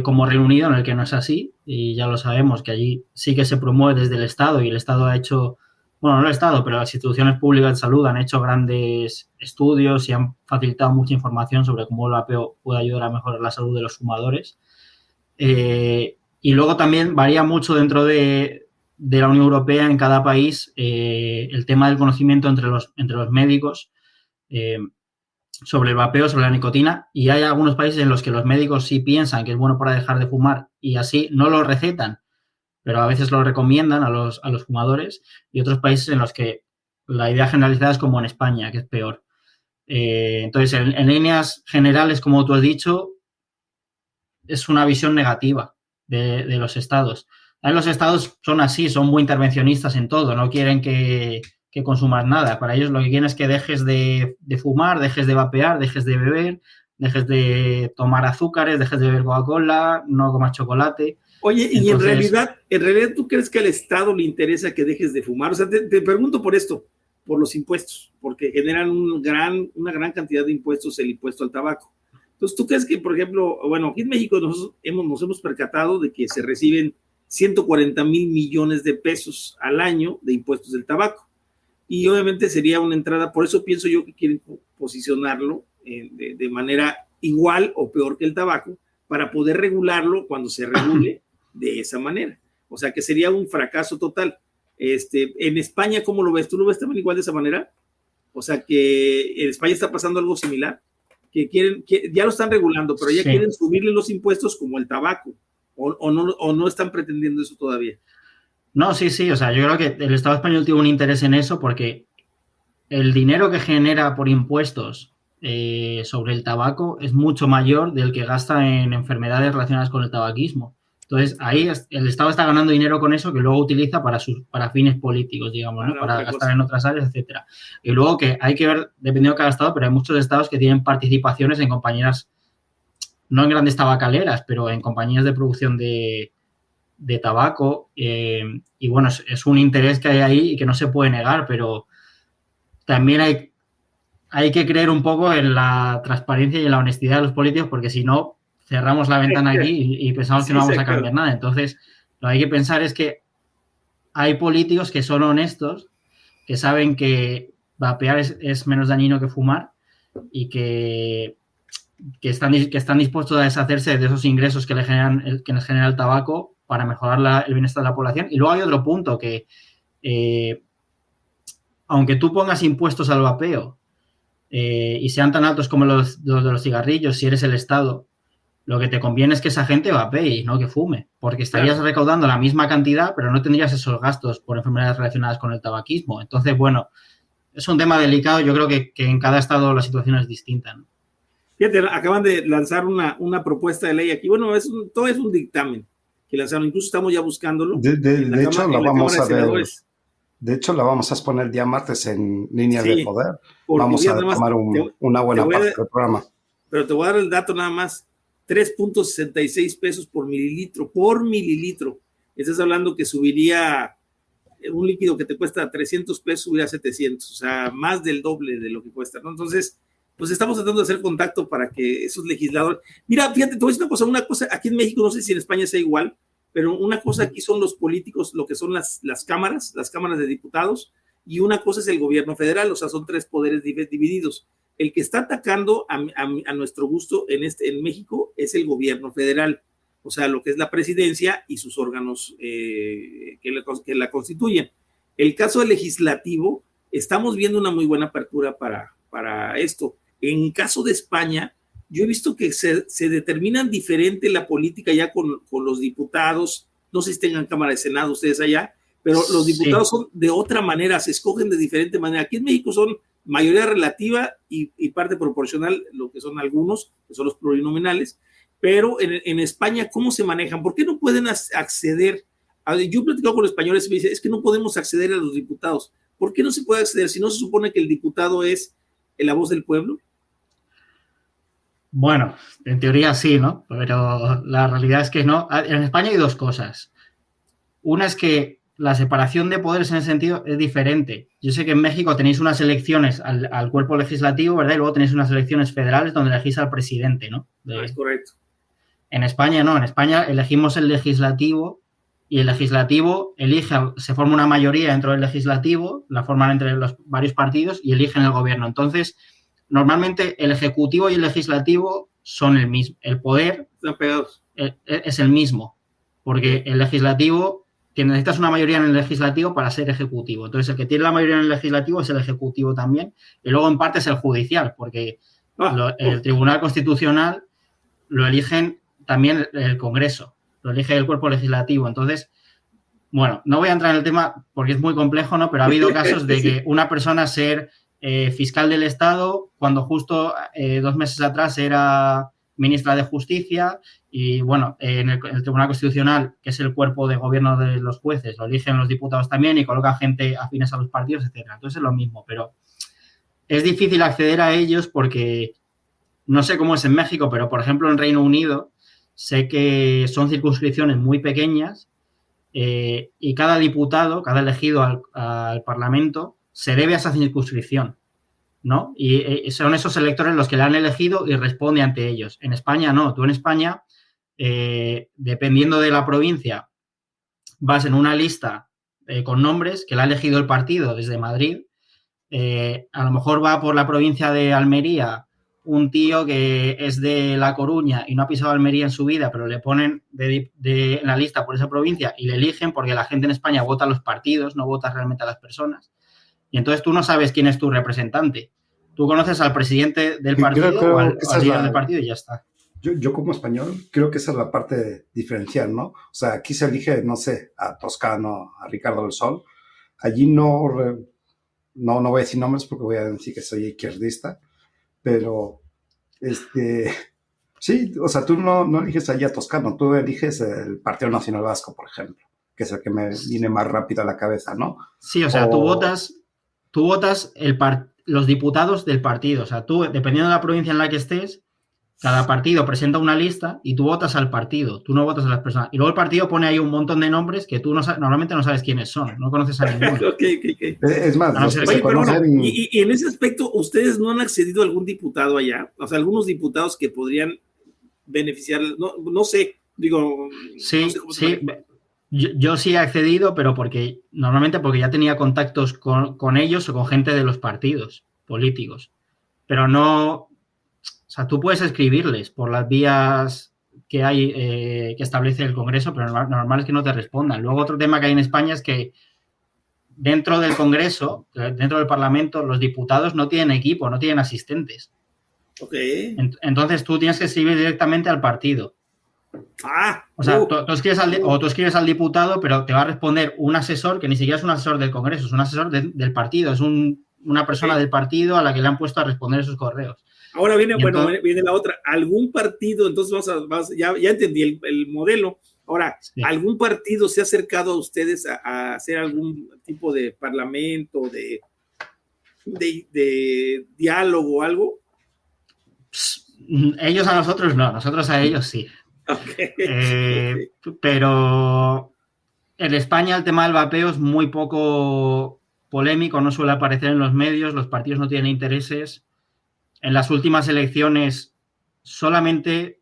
como Reino Unido en el que no es así, y ya lo sabemos, que allí sí que se promueve desde el Estado, y el Estado ha hecho... Bueno, no el Estado, pero las instituciones públicas de salud han hecho grandes estudios y han facilitado mucha información sobre cómo el vapeo puede ayudar a mejorar la salud de los fumadores. Y luego también varía mucho dentro de la Unión Europea, en cada país, el tema del conocimiento entre los médicos sobre el vapeo, sobre la nicotina, y hay algunos países en los que los médicos sí piensan que es bueno para dejar de fumar y así no lo recetan, pero a veces lo recomiendan a los fumadores, y otros países en los que la idea generalizada es como en España, que es peor. Entonces, en líneas generales, como tú has dicho, es una visión negativa de los estados. Los estados son así, son muy intervencionistas en todo, no quieren que consumas nada. Para ellos lo que quieren es que dejes de fumar, dejes de vapear, dejes de beber, dejes de tomar azúcares, dejes de beber Coca-Cola, no comas chocolate. Oye, y entonces, en realidad, ¿tú crees que al Estado le interesa que dejes de fumar? O sea, te pregunto por esto, por los impuestos, porque generan una gran cantidad de impuestos, el impuesto al tabaco. Entonces, ¿tú crees que, por ejemplo, bueno, aquí en México nos hemos percatado de que se reciben 140 mil millones de pesos al año de impuestos del tabaco? Y obviamente sería una entrada, por eso pienso yo que quieren posicionarlo de manera igual o peor que el tabaco, para poder regularlo cuando se regule de esa manera. O sea, que sería un fracaso total. En España, ¿cómo lo ves? ¿Tú lo ves también igual de esa manera? O sea, que en España está pasando algo similar, que ya lo están regulando, pero ya sí quieren subirle los impuestos como el tabaco, o no están pretendiendo eso todavía. No, sí, o sea, yo creo que el Estado español tiene un interés en eso, porque el dinero que genera por impuestos sobre el tabaco es mucho mayor del que gasta en enfermedades relacionadas con el tabaquismo. Entonces, ahí el Estado está ganando dinero con eso, que luego utiliza para fines políticos, digamos, ¿no? Para gastar en otras áreas, etcétera. Y luego que hay que ver, dependiendo de cada estado, pero hay muchos estados que tienen participaciones en compañías, no en grandes tabacaleras, pero en compañías de producción de de tabaco y bueno, es un interés que hay ahí y que no se puede negar, pero también hay que creer un poco en la transparencia y en la honestidad de los políticos, porque si no, cerramos la ventana aquí y pensamos que no vamos a cambiar nada. Entonces, lo que hay que pensar es que hay políticos que son honestos, que saben que vapear es menos dañino que fumar y que están dispuestos a deshacerse de esos ingresos que les genera el tabaco para mejorar el bienestar de la población. Y luego hay otro punto que, aunque tú pongas impuestos al vapeo y sean tan altos como los de los cigarrillos, si eres el Estado, lo que te conviene es que esa gente vapee y no que fume, porque estarías recaudando la misma cantidad, pero no tendrías esos gastos por enfermedades relacionadas con el tabaquismo. Entonces, bueno, es un tema delicado. Yo creo que en cada estado la situación es distinta, ¿no? Fíjate, acaban de lanzar una propuesta de ley aquí. Bueno, todo es un dictamen que lanzaron. Incluso estamos ya buscándolo. De hecho, la vamos a ver. De hecho, la vamos a exponer el día martes en Líneas de Poder. Vamos a tomar una buena parte del programa. Pero te voy a dar el dato nada más. 3.66 pesos por mililitro. Por mililitro. Estás hablando que subiría un líquido que te cuesta 300 pesos, subiría a 700. O sea, más del doble de lo que cuesta, ¿no? Entonces, pues estamos tratando de hacer contacto para que esos legisladores... Mira, fíjate, te voy a decir una cosa, aquí en México, no sé si en España sea igual, pero una cosa aquí son los políticos, lo que son las cámaras de diputados, y una cosa es el gobierno federal, o sea, son 3 poderes divididos. El que está atacando a nuestro gusto en México es el gobierno federal, o sea, lo que es la presidencia y sus órganos que la constituyen. El caso del legislativo, estamos viendo una muy buena apertura para esto. En caso de España, yo he visto que se determinan diferente la política ya con los diputados. No sé si tengan Cámara de Senado ustedes allá, pero los diputados son de otra manera, se escogen de diferente manera. Aquí en México son mayoría relativa y parte proporcional, lo que son algunos, que son los plurinominales, pero en España, ¿cómo se manejan? ¿Por qué no pueden acceder? Yo he platicado con españoles y me dicen, es que no podemos acceder a los diputados. ¿Por qué no se puede acceder si no se supone que el diputado es la voz del pueblo? Bueno, en teoría sí, ¿no? Pero la realidad es que no. En España hay 2 cosas. Una es que la separación de poderes en ese sentido es diferente. Yo sé que en México tenéis unas elecciones al cuerpo legislativo, ¿verdad? Y luego tenéis unas elecciones federales donde elegís al presidente, ¿no? Es correcto. En España no. En España elegimos el legislativo y el legislativo se forma una mayoría dentro del legislativo, la forman entre los varios partidos y eligen el gobierno. Entonces, normalmente el ejecutivo y el legislativo son el mismo. El poder es el mismo, porque el legislativo, que necesitas una mayoría en el legislativo para ser ejecutivo. Entonces, el que tiene la mayoría en el legislativo es el ejecutivo también, y luego en parte es el judicial, porque el Tribunal Constitucional lo eligen también el Congreso, lo elige el cuerpo legislativo. Entonces, bueno, no voy a entrar en el tema porque es muy complejo, ¿no? Pero ha habido casos de que una persona ser fiscal del Estado, cuando justo 2 meses atrás era ministra de Justicia, y bueno, en el Tribunal Constitucional, que es el cuerpo de gobierno de los jueces, lo eligen los diputados también y colocan gente afines a los partidos, etcétera. Entonces es lo mismo, pero es difícil acceder a ellos porque no sé cómo es en México, pero por ejemplo en Reino Unido sé que son circunscripciones muy pequeñas y cada diputado, cada elegido al Parlamento se debe a esa circunscripción, ¿no? Y son esos electores los que le han elegido y responde ante ellos. En España no. Tú en España, dependiendo de la provincia, vas en una lista con nombres que la ha elegido el partido desde Madrid. A lo mejor va por la provincia de Almería un tío que es de La Coruña y no ha pisado Almería en su vida, pero le ponen en la lista por esa provincia y le eligen porque la gente en España vota a los partidos, no vota realmente a las personas. Y entonces tú no sabes quién es tu representante. Tú conoces al presidente del partido o al líder del partido y ya está. Yo como español creo que esa es la parte diferencial, ¿no? O sea, aquí se elige, no sé, a Toscano, a Ricardo del Sol. Allí no voy a decir nombres porque voy a decir que soy izquierdista, pero sí, o sea, tú no eliges allí a Toscano, tú eliges el Partido Nacional Vasco, por ejemplo, que es el que me viene más rápido a la cabeza, ¿no? Sí, o sea, tú votas los diputados del partido. O sea, tú, dependiendo de la provincia en la que estés, cada partido presenta una lista y tú votas al partido, tú no votas a las personas. Y luego el partido pone ahí un montón de nombres que tú normalmente no sabes quiénes son, no conoces a ninguno. Okay. Es más, los que se conocen... y en ese aspecto, ¿ustedes no han accedido a algún diputado allá? O sea, algunos diputados que podrían beneficiar, no sé, digo... Sí, no sé cómo sí. Yo sí he accedido, pero normalmente porque ya tenía contactos con ellos o con gente de los partidos políticos. Pero no... O sea, tú puedes escribirles por las vías que hay, que establece el Congreso, pero normal es que no te respondan. Luego, otro tema que hay en España es que dentro del Congreso, dentro del Parlamento, los diputados no tienen equipo, no tienen asistentes. Okay. Entonces, tú tienes que escribir directamente al partido. O sea, tú escribes al diputado, pero te va a responder un asesor que ni siquiera es un asesor del Congreso, es un asesor del partido, es una persona del partido a la que le han puesto a responder esos correos. Ahora viene la otra. ¿Algún partido, entonces ya entendí el modelo? Ahora, sí. ¿Algún partido se ha acercado a ustedes a hacer algún tipo de parlamento, de diálogo o algo? Ellos a nosotros no, nosotros a ellos sí. Okay. Pero en España el tema del vapeo es muy poco polémico, no suele aparecer en los medios, los partidos no tienen intereses. En las últimas elecciones solamente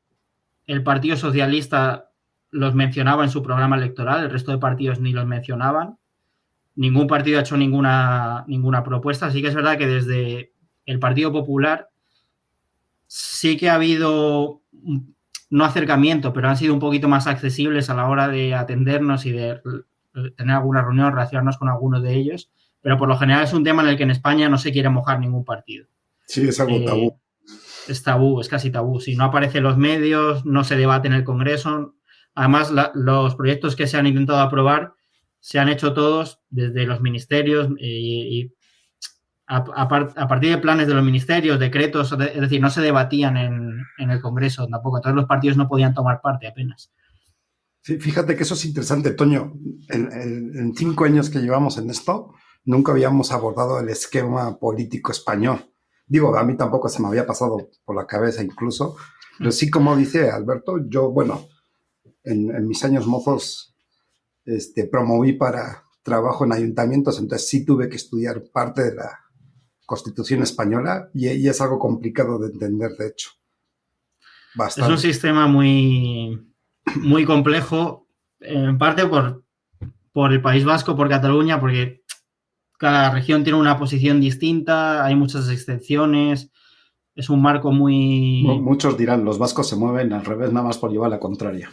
el Partido Socialista los mencionaba en su programa electoral, el resto de partidos ni los mencionaban. Ningún partido ha hecho ninguna propuesta. Así que es verdad que desde el Partido Popular sí que ha habido, no acercamiento, pero han sido un poquito más accesibles a la hora de atendernos y de tener alguna reunión, relacionarnos con algunos de ellos. Pero por lo general es un tema en el que en España no se quiere mojar ningún partido. Sí, es algo tabú. Es tabú, es casi tabú. Si no aparece en los medios, no se debate en el Congreso. Además, los proyectos que se han intentado aprobar se han hecho todos desde los ministerios y a partir de planes de los ministerios, decretos, es decir, no se debatían en el Congreso tampoco. Entonces los partidos no podían tomar parte apenas. Fíjate que eso es interesante, Toño. En 5 años que llevamos en esto, nunca habíamos abordado el esquema político español. Digo, a mí tampoco se me había pasado por la cabeza incluso, pero sí, como dice Alberto, yo, bueno, en mis años mozos promoví para trabajo en ayuntamientos, entonces sí tuve que estudiar parte de la Constitución española y es algo complicado de entender, de hecho. Bastante. Es un sistema muy, muy complejo, en parte por el País Vasco, por Cataluña, porque cada región tiene una posición distinta, hay muchas excepciones, es un marco muy... Muchos dirán, los vascos se mueven al revés nada más por llevar la contraria.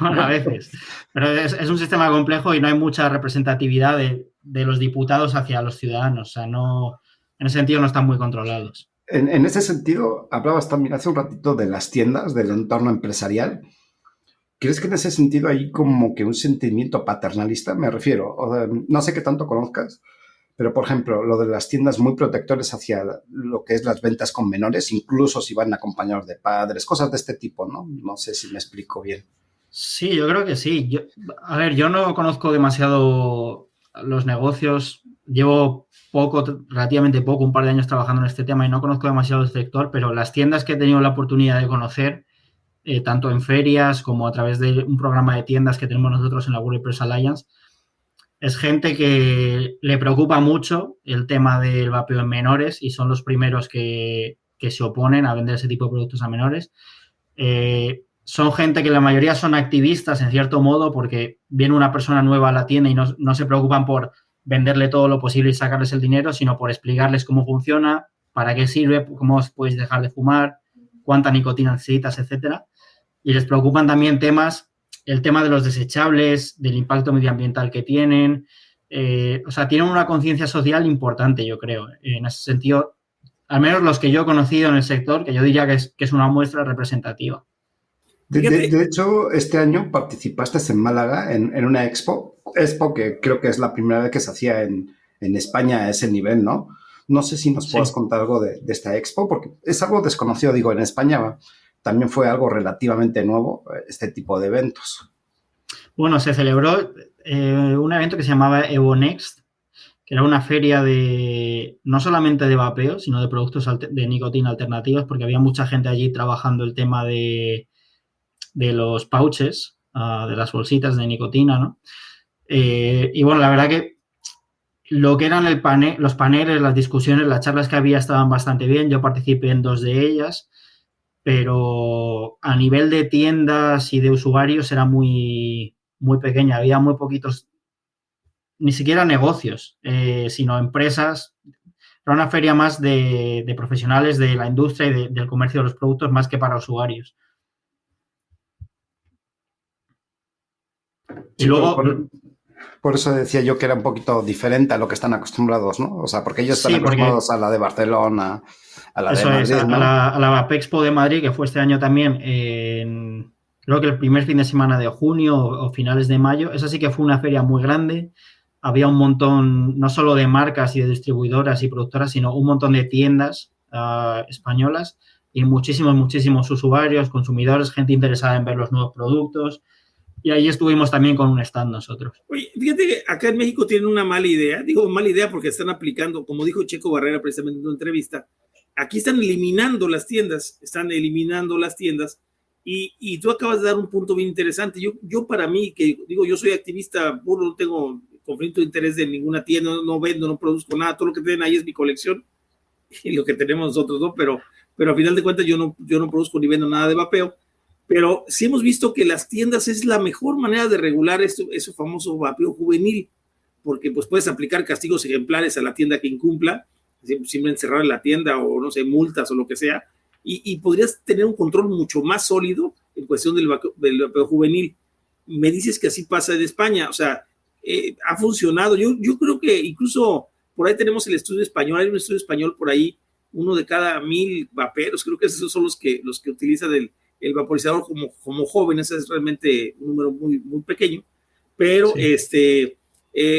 Bueno, a veces. Pero es un sistema complejo y no hay mucha representatividad de los diputados hacia los ciudadanos. O sea, no, en ese sentido no están muy controlados. En ese sentido, hablabas también hace un ratito de las tiendas, del entorno empresarial. ¿Crees que en ese sentido hay como que un sentimiento paternalista? Me refiero, no sé qué tanto conozcas, pero por ejemplo, lo de las tiendas muy protectores hacia lo que es las ventas con menores, incluso si van acompañados de padres, cosas de este tipo, ¿no? No sé si me explico bien. Sí, yo creo que sí. Yo no conozco demasiado los negocios, llevo relativamente poco, un par de años trabajando en este tema y no conozco demasiado el sector, pero las tiendas que he tenido la oportunidad de conocer, tanto en ferias como a través de un programa de tiendas que tenemos nosotros en la WordPress Alliance, es gente que le preocupa mucho el tema del vapeo en menores y son los primeros que se oponen a vender ese tipo de productos a menores. Son gente que la mayoría son activistas en cierto modo porque viene una persona nueva a la tienda y no se preocupan por venderle todo lo posible y sacarles el dinero, sino por explicarles cómo funciona, para qué sirve, cómo podéis dejar de fumar, cuánta nicotina necesitas, etcétera. Y les preocupan también el tema de los desechables, del impacto medioambiental que tienen. O sea, tienen una conciencia social importante, yo creo. En ese sentido, al menos los que yo he conocido en el sector, que yo diría que es una muestra representativa. De hecho, este año participaste en Málaga en una expo que creo que es la primera vez que se hacía en España a ese nivel, ¿no? No sé si nos puedas contar algo de esta expo, porque es algo desconocido, digo, en España también fue algo relativamente nuevo este tipo de eventos. Bueno, se celebró un evento que se llamaba EvoNext, que era una feria no solamente de vapeo, sino de productos de nicotina alternativos, porque había mucha gente allí trabajando el tema de los pouches, de las bolsitas de nicotina, ¿no? Y bueno, la verdad que lo que eran los paneles, las discusiones, las charlas que había estaban bastante bien. Yo participé en 2 de ellas, pero a nivel de tiendas y de usuarios era muy, muy pequeña. Había muy poquitos, ni siquiera negocios, sino empresas. Era una feria más de profesionales de la industria y del comercio de los productos más que para usuarios. Sí, y luego... Por eso decía yo que era un poquito diferente a lo que están acostumbrados, ¿no? O sea, porque ellos están acostumbrados a la de Barcelona, a la de Madrid, ¿no? A la Vapexpo de Madrid, que fue este año también, creo que el primer fin de semana de junio o finales de mayo. Esa sí que fue una feria muy grande. Había un montón, no solo de marcas y de distribuidoras y productoras, sino un montón de tiendas españolas y muchísimos usuarios, consumidores, gente interesada en ver los nuevos productos. Y ahí estuvimos también con un stand nosotros. Oye, fíjate que acá en México tienen una mala idea. Digo mala idea porque están aplicando, como dijo Checo Barrera precisamente en una entrevista, aquí están eliminando las tiendas, y tú acabas de dar un punto bien interesante. Yo para mí, que digo, yo soy activista puro, no tengo conflicto de interés de ninguna tienda, no vendo, no produzco nada, todo lo que tienen ahí es mi colección y lo que tenemos nosotros, ¿no? Pero a final de cuentas yo no produzco ni vendo nada de vapeo. Pero sí hemos visto que las tiendas es la mejor manera de regular ese famoso vapeo juvenil, porque pues puedes aplicar castigos ejemplares a la tienda que incumpla, simplemente cerrar la tienda o no sé, multas o lo que sea, y podrías tener un control mucho más sólido en cuestión del vapeo juvenil. Me dices que así pasa en España, o sea, ha funcionado. Yo creo que incluso por ahí tenemos el estudio español, hay un estudio español por ahí, 1 de cada 1000 vaperos, creo que esos son los que utilizan el vaporizador como jóvenes. Es realmente un número muy, muy pequeño, pero sí.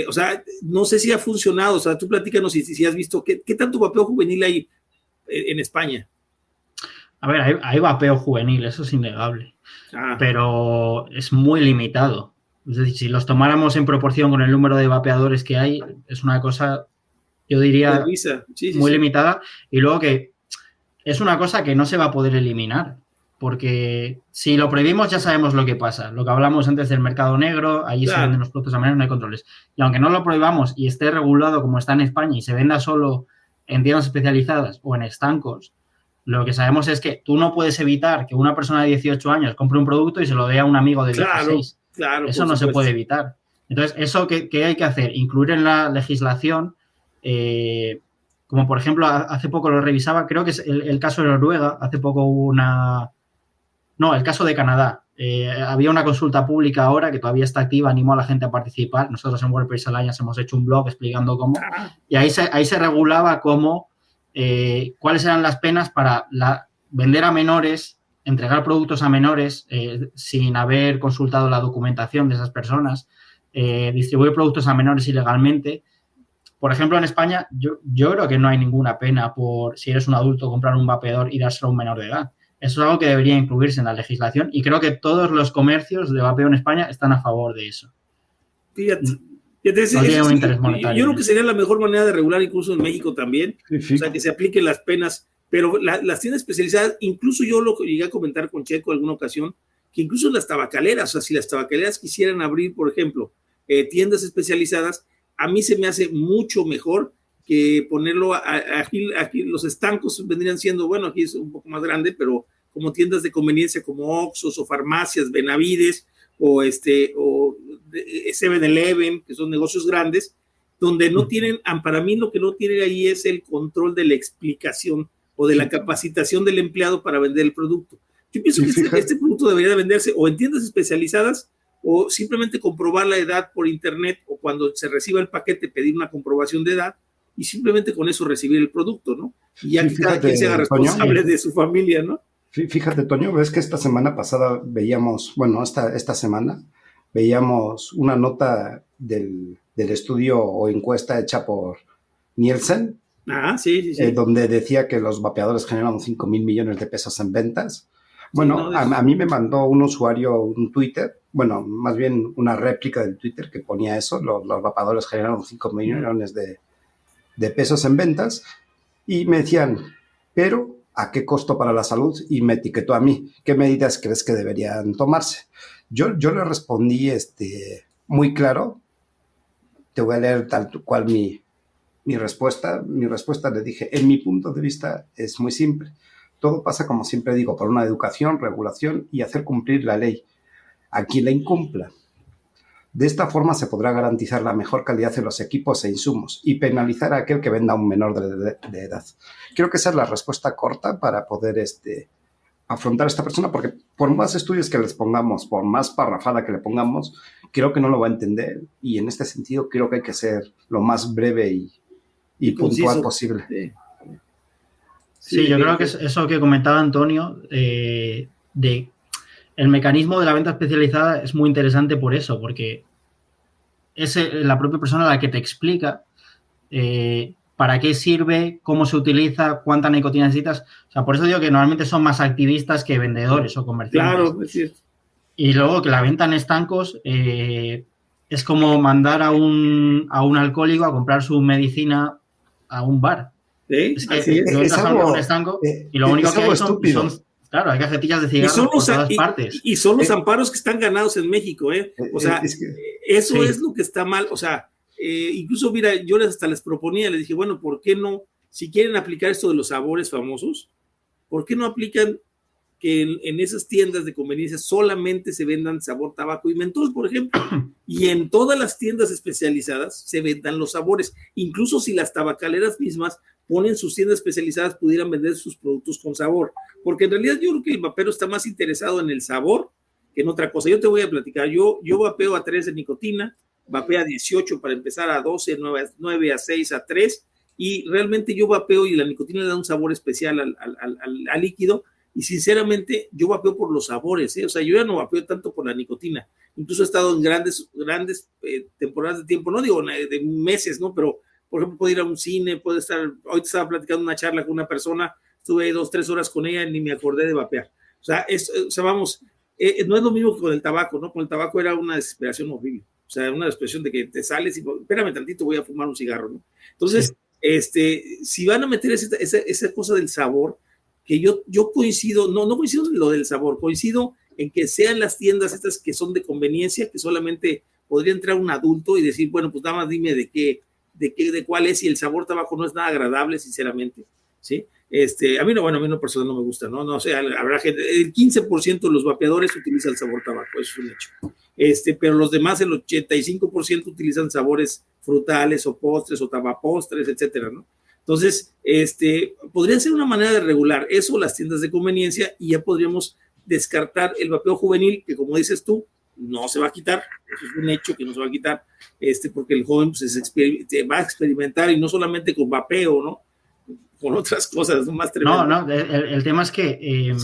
O sea, no sé si ha funcionado. O sea, tú platícanos si has visto qué tanto vapeo juvenil hay en España. A ver, hay vapeo juvenil, eso es innegable, pero es muy limitado. Es decir, si los tomáramos en proporción con el número de vapeadores que hay, es una cosa, yo diría, muy limitada. Y luego que es una cosa que no se va a poder eliminar. Porque si lo prohibimos ya sabemos lo que pasa. Lo que hablamos antes del mercado negro, allí se venden los productos a menor, no hay controles. Y aunque no lo prohibamos y esté regulado como está en España y se venda solo en tiendas especializadas o en estancos, lo que sabemos es que tú no puedes evitar que una persona de 18 años compre un producto y se lo dé a un amigo de 16. Claro, eso no se puede evitar. Entonces, ¿eso qué hay que hacer? Incluir en la legislación, como por ejemplo, hace poco lo revisaba, creo que es el caso de Noruega, hace poco hubo el caso de Canadá. Había una consulta pública ahora que todavía está activa, animo a la gente a participar. Nosotros en WordPress Alliance hemos hecho un blog explicando cómo. Y ahí se regulaba cómo, cuáles eran las penas para vender a menores, entregar productos a menores sin haber consultado la documentación de esas personas, distribuir productos a menores ilegalmente. Por ejemplo, en España, yo creo que no hay ninguna pena por, si eres un adulto, comprar un vapeador y dárselo a un menor de edad. Eso es algo que debería incluirse en la legislación y creo que todos los comercios de vapeo en España están a favor de eso. Fíjate, no tiene un interés monetario. Yo creo que sería la mejor manera de regular, incluso en México también, o sea, que se apliquen las penas, pero las tiendas especializadas, incluso yo lo llegué a comentar con Checo alguna ocasión, que incluso las tabacaleras, o sea, si las tabacaleras quisieran abrir, por ejemplo, tiendas especializadas, a mí se me hace mucho mejor que ponerlo aquí los estancos vendrían siendo, bueno, aquí es un poco más grande, pero como tiendas de conveniencia como Oxxos o farmacias, Benavides o 7-Eleven, que son negocios grandes, donde no tienen, para mí lo que no tienen ahí es el control de la explicación o de la capacitación del empleado para vender el producto. Yo pienso que este producto debería de venderse o en tiendas especializadas o simplemente comprobar la edad por internet o cuando se reciba el paquete pedir una comprobación de edad y simplemente con eso recibir el producto, ¿no? Y ya que cada quien se haga responsable de su familia, ¿no? Fíjate, Toño, ves que esta semana pasada veíamos, bueno, esta semana veíamos una nota del estudio o encuesta hecha por Nielsen, sí. Donde decía que los vapeadores generan 5.000 millones de pesos en ventas. Bueno, a mí me mandó un usuario un Twitter bueno, más bien una réplica del Twitter que ponía eso. Los vapeadores generaron 5 millones de pesos en ventas y me decían, pero ¿a qué costo para la salud? Y me etiquetó a mí. ¿Qué medidas crees que deberían tomarse? Yo le respondí muy claro. Te voy a leer tal cual mi respuesta. Mi respuesta le dije, en mi punto de vista es muy simple. Todo pasa, como siempre digo, por una educación, regulación y hacer cumplir la ley a quien la incumpla. De esta forma se podrá garantizar la mejor calidad de los equipos e insumos y penalizar a aquel que venda a un menor de edad. Creo que esa es la respuesta corta para poder afrontar a esta persona, porque por más estudios que les pongamos, por más parrafada que le pongamos, creo que no lo va a entender, y en este sentido creo que hay que ser lo más breve y puntual posible. Sí, yo creo que es eso que comentaba Antonio, de el mecanismo de la venta especializada es muy interesante por eso, porque es la propia persona la que te explica para qué sirve, cómo se utiliza, cuánta nicotina necesitas. O sea, por eso digo que normalmente son más activistas que vendedores o comerciantes. Claro, es cierto. Y luego que la venta en estancos es como mandar a un alcohólico a comprar su medicina a un bar. ¿Sí? Es que tú entras a un estanco y lo único que hay son, claro, hay cajetillas de cigarros por todas partes. Y son los amparos que están ganados en México, ¿eh? O sea, eso es lo que está mal. O sea, incluso, mira, yo hasta les proponía, les dije, bueno, ¿por qué no? Si quieren aplicar esto de los sabores famosos, ¿por qué no aplican que en esas tiendas de conveniencia solamente se vendan sabor tabaco y mentol, por ejemplo? Y en todas las tiendas especializadas se vendan los sabores. Incluso si las tabacaleras mismas ponen sus tiendas especializadas, pudieran vender sus productos con sabor. Porque en realidad yo creo que el vapero está más interesado en el sabor que en otra cosa. Yo te voy a platicar. Yo vapeo a 3 de nicotina, vapeo a 18 para empezar, a 12, 9 a 6, a 3. Y realmente yo vapeo y la nicotina le da un sabor especial al líquido. Y sinceramente yo vapeo por los sabores, ¿eh? O sea, yo ya no vapeo tanto por la nicotina. Incluso he estado en grandes temporadas de tiempo, no digo de meses, ¿no? Pero, por ejemplo, puedo ir a un cine, puedo estar, hoy estaba platicando una charla con una persona, estuve 2-3 horas con ella y ni me acordé de vapear. O sea, vamos, no es lo mismo que con el tabaco, ¿no? Con el tabaco era una desesperación horrible. O sea, una desesperación de que te sales y, espérame tantito, voy a fumar un cigarro, ¿no? Entonces, si van a meter esa cosa del sabor, que yo coincido, no coincido en lo del sabor, coincido en que sean las tiendas estas que son de conveniencia, que solamente podría entrar un adulto y decir, bueno, pues nada más dime de cuál es, y el sabor tabaco no es nada agradable, sinceramente, ¿sí? A mí no personal no me gusta, ¿no? No, o sea, habrá gente, el 15% de los vapeadores utiliza el sabor tabaco, eso es un hecho. Pero los demás, el 85% utilizan sabores frutales o postres o tabapostres, etcétera, ¿no? Entonces, podría ser una manera de regular eso, las tiendas de conveniencia, y ya podríamos descartar el vapeo juvenil, que como dices tú, no se va a quitar. Eso es un hecho que no se va a quitar, porque el joven pues, va a experimentar, y no solamente con vapeo, ¿no? Con otras cosas, ¿no? Más tremendas. No, el tema es que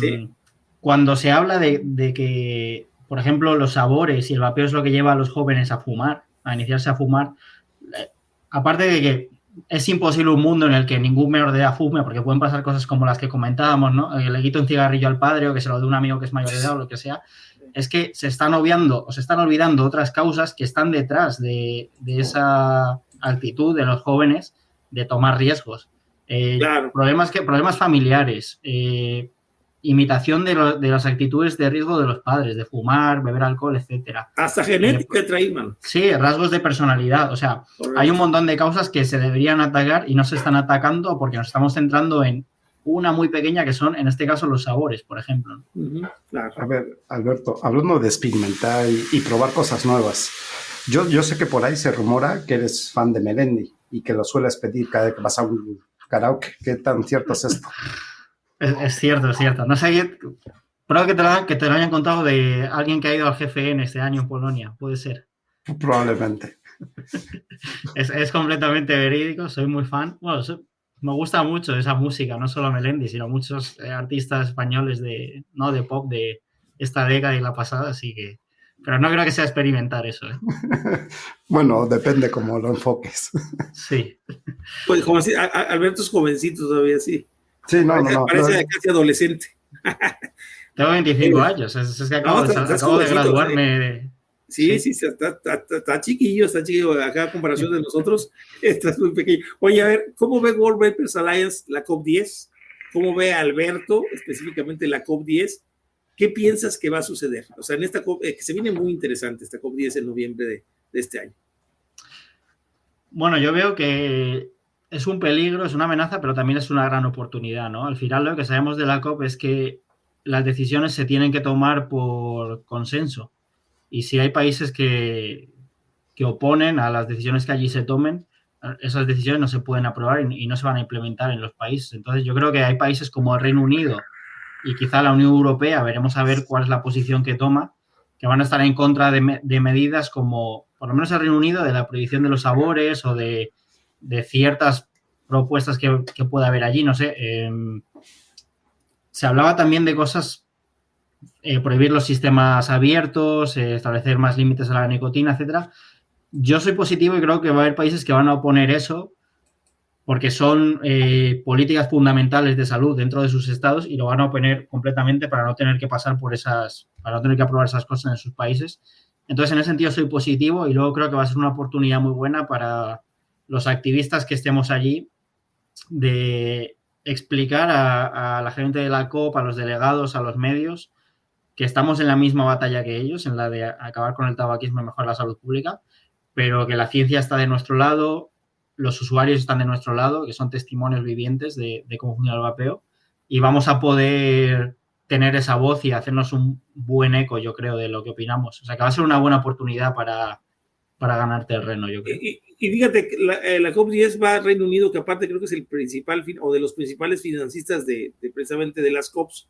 cuando se habla de que, por ejemplo, los sabores y el vapeo es lo que lleva a los jóvenes a fumar, a iniciarse a fumar, aparte de que es imposible un mundo en el que ningún menor de edad fume, porque pueden pasar cosas como las que comentábamos, ¿no? Que le quito un cigarrillo al padre o que se lo dé un amigo que es mayor de edad o lo que sea. Es que se están obviando o se están olvidando otras causas que están detrás de esa actitud de los jóvenes de tomar riesgos. Claro. Problemas familiares, imitación de las actitudes de riesgo de los padres, de fumar, beber alcohol, etcétera. Hasta genética trae, mano. Sí, rasgos de personalidad. O sea, correcto. Hay un montón de causas que se deberían atacar y no se están atacando porque nos estamos centrando en una muy pequeña, que son, en este caso, los sabores, por ejemplo. Claro. A ver, Alberto, hablando de experimentar y probar cosas nuevas, yo sé que por ahí se rumora que eres fan de Melendi y que lo sueles pedir cada vez que vas a un karaoke. ¿Qué tan cierto es esto? Es cierto, es cierto. No sé, creo que te lo hayan contado de alguien que ha ido al GFN este año en Polonia, puede ser. Probablemente. Es completamente verídico, soy muy fan. Bueno, me gusta mucho esa música, no solo Melendi, sino muchos artistas españoles de pop de esta década y la pasada, así que... Pero no creo que sea experimentar eso, ¿eh? Bueno, depende cómo lo enfoques. Sí. Pues como así, Alberto es jovencito todavía, sí. Sí, no. Parece casi adolescente. Tengo 25 años, es que acabo de graduarme. Sí, está chiquillo, acá a comparación de nosotros, está muy pequeño. Oye, a ver, ¿cómo ve World Vapers Alliance la COP10? ¿Cómo ve Alberto específicamente la COP10? ¿Qué piensas que va a suceder? O sea, en esta COP, que se viene muy interesante esta COP10 en noviembre de este año. Bueno, yo veo que es un peligro, es una amenaza, pero también es una gran oportunidad, ¿no? Al final lo que sabemos de la COP es que las decisiones se tienen que tomar por consenso. Y si hay países que oponen a las decisiones que allí se tomen, esas decisiones no se pueden aprobar y no se van a implementar en los países. Entonces yo creo que hay países como el Reino Unido y quizá la Unión Europea, veremos a ver cuál es la posición que toma, que van a estar en contra de medidas como, por lo menos el Reino Unido, de la prohibición de los sabores o de ciertas propuestas que pueda haber allí, no sé. Se hablaba también de cosas, prohibir los sistemas abiertos, establecer más límites a la nicotina, etcétera. Yo soy positivo y creo que va a haber países que van a oponer eso porque son políticas fundamentales de salud dentro de sus estados y lo van a oponer completamente para no tener que pasar por para no tener que aprobar esas cosas en sus países. Entonces, en ese sentido soy positivo y luego creo que va a ser una oportunidad muy buena para los activistas que estemos allí de explicar a la gente de la COP, a los delegados, a los medios, que estamos en la misma batalla que ellos, en la de acabar con el tabaquismo y mejorar la salud pública, pero que la ciencia está de nuestro lado, los usuarios están de nuestro lado, que son testimonios vivientes de cómo funciona el vapeo, y vamos a poder tener esa voz y hacernos un buen eco, yo creo, de lo que opinamos. O sea, que va a ser una buena oportunidad para ganar terreno, yo creo. Y fíjate, la COP10 va a Reino Unido, que aparte creo que es el principal, o de los principales financistas precisamente de las COPs.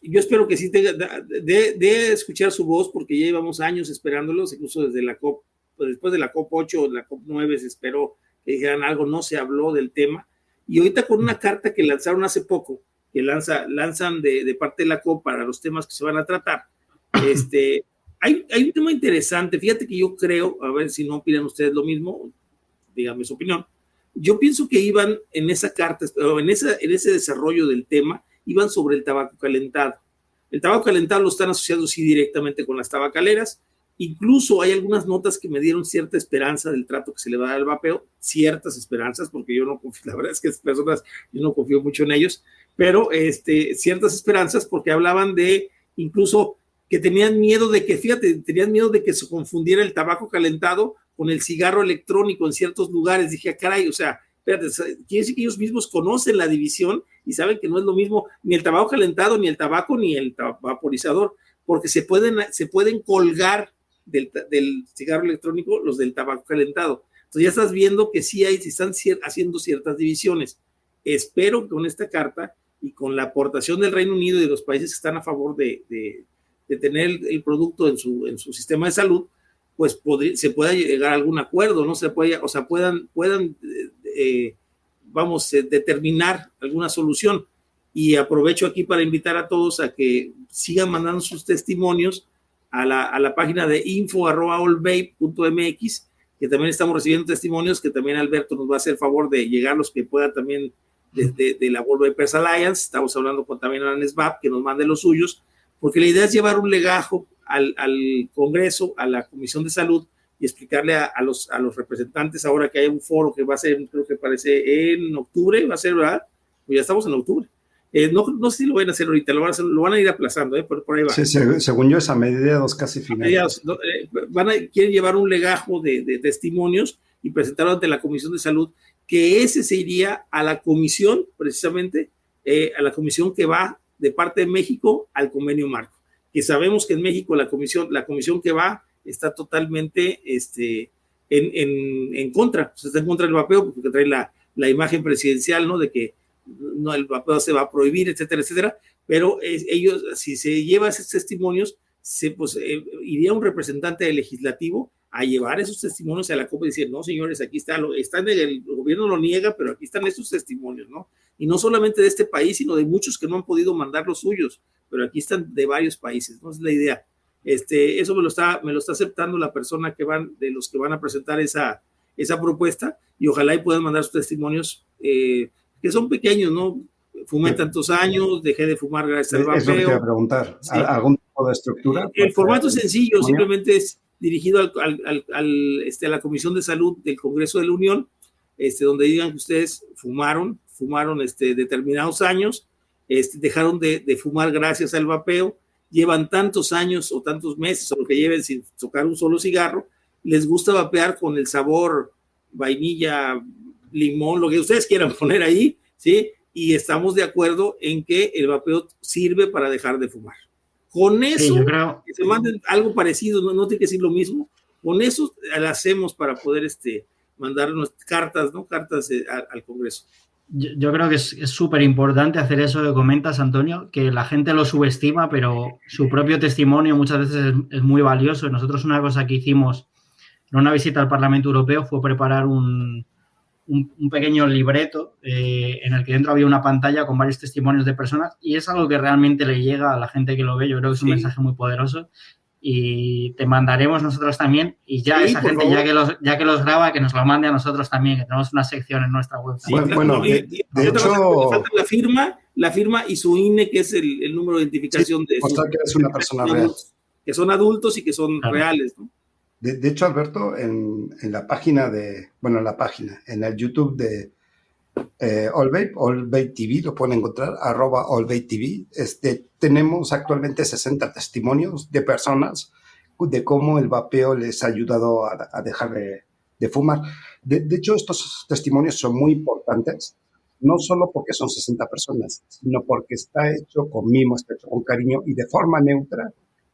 Yo espero que sí tenga, de escuchar su voz, porque ya llevamos años esperándolos, incluso desde la COP, pues después de la COP 8 o la COP 9 se esperó que dijeran algo, no se habló del tema. Y ahorita con una carta que lanzaron hace poco, que lanzan de parte de la COP para los temas que se van a tratar, hay un tema interesante. Fíjate que yo creo, a ver si no opinan ustedes lo mismo, díganme su opinión. Yo pienso que iban en esa carta, o en ese desarrollo del tema, iban sobre el tabaco calentado. El tabaco calentado lo están asociando sí directamente con las tabacaleras. Incluso hay algunas notas que me dieron cierta esperanza del trato que se le va a dar al vapeo, ciertas esperanzas, porque yo no confío, la verdad es que esas personas, yo no confío mucho en ellos, pero ciertas esperanzas porque hablaban de incluso que tenían miedo de que, tenían miedo de que se confundiera el tabaco calentado con el cigarro electrónico en ciertos lugares. Dije, caray, o sea, espérate, quiere decir que ellos mismos conocen la división y saben que no es lo mismo ni el tabaco calentado, ni el tabaco, ni el vaporizador, porque se pueden colgar del cigarro electrónico los del tabaco calentado. Entonces ya estás viendo que sí se están haciendo ciertas divisiones. Espero que con esta carta y con la aportación del Reino Unido y de los países que están a favor de tener el producto en su sistema de salud, pues se pueda llegar a algún acuerdo, ¿no? Puedan determinar alguna solución. Y aprovecho aquí para invitar a todos a que sigan mandando sus testimonios a la página de info@allvape.mx, que también estamos recibiendo testimonios, que también Alberto nos va a hacer el favor de llegar los que puedan también de la World Vapers Alliance. Estamos hablando también a ANSVAP, que nos mande los suyos, porque la idea es llevar un legajo al Congreso, a la Comisión de Salud, y explicarle a los representantes ahora que hay un foro que va a ser, creo que parece en octubre, va a ser, ¿verdad? Pues ya estamos en octubre. No sé si lo van a hacer ahorita, lo van a ir aplazando, por ahí va. Sí, según yo es a mediados casi finales. Quieren llevar un legajo de testimonios y presentarlo ante la Comisión de Salud, que ese se iría a la comisión, precisamente, a la comisión que va de parte de México al convenio marco, que sabemos que en México la comisión que va está totalmente en contra, está en contra del vapeo, porque trae la imagen presidencial, ¿no? De que no, el vapeo se va a prohibir, etcétera, etcétera, pero ellos, si se lleva esos testimonios, iría un representante legislativo a llevar esos testimonios a la COP y decir, no, señores, aquí el gobierno lo niega, pero aquí están estos testimonios, ¿no? Y no solamente de este país, sino de muchos que no han podido mandar los suyos, pero aquí están de varios países, ¿no? Es la idea. Eso me lo está aceptando la persona de los que van a presentar esa propuesta, y ojalá y puedan mandar sus testimonios, que son pequeños, ¿no? fumé tantos años, dejé de fumar gracias al Es lo que te iba a vapeo. preguntar. Sí. ¿Algún tipo de estructura? El formato es sencillo, testimonio. simplemente es dirigido a la Comisión de Salud del Congreso de la Unión, donde digan que ustedes fumaron determinados años, dejaron de fumar gracias al vapeo, llevan tantos años o tantos meses o lo que lleven sin tocar un solo cigarro, les gusta vapear con el sabor vainilla, limón, lo que ustedes quieran poner ahí, ¿sí? Y estamos de acuerdo en que el vapeo sirve para dejar de fumar. Con eso, Sí, yo creo... que se manden algo parecido, no tiene que decir lo mismo, con eso lo hacemos para poder mandar nuestras cartas, ¿no? Cartas al Congreso. Yo creo que es súper importante hacer eso que comentas, Antonio, que la gente lo subestima, pero su propio testimonio muchas veces es muy valioso. Nosotros una cosa que hicimos en una visita al Parlamento Europeo fue preparar un pequeño libreto en el que dentro había una pantalla con varios testimonios de personas y es algo que realmente le llega a la gente que lo ve. Yo creo que es un mensaje muy poderoso y te mandaremos nosotros también y ya esa gente, ya que los graba, que nos lo mande a nosotros también, que tenemos una sección en nuestra web. Sí, bueno, de hecho... Falta la firma y su INE, que es el número de identificación de mostrar que es una persona real. Que son adultos y que son reales, ¿no? De hecho, Alberto, en la página en el YouTube de All Vape TV, lo pueden encontrar, @AllVapeTV. Tenemos actualmente 60 testimonios de personas de cómo el vapeo les ha ayudado a dejar de fumar. De hecho, estos testimonios son muy importantes, no solo porque son 60 personas, sino porque está hecho con mimo, está hecho con cariño y de forma neutra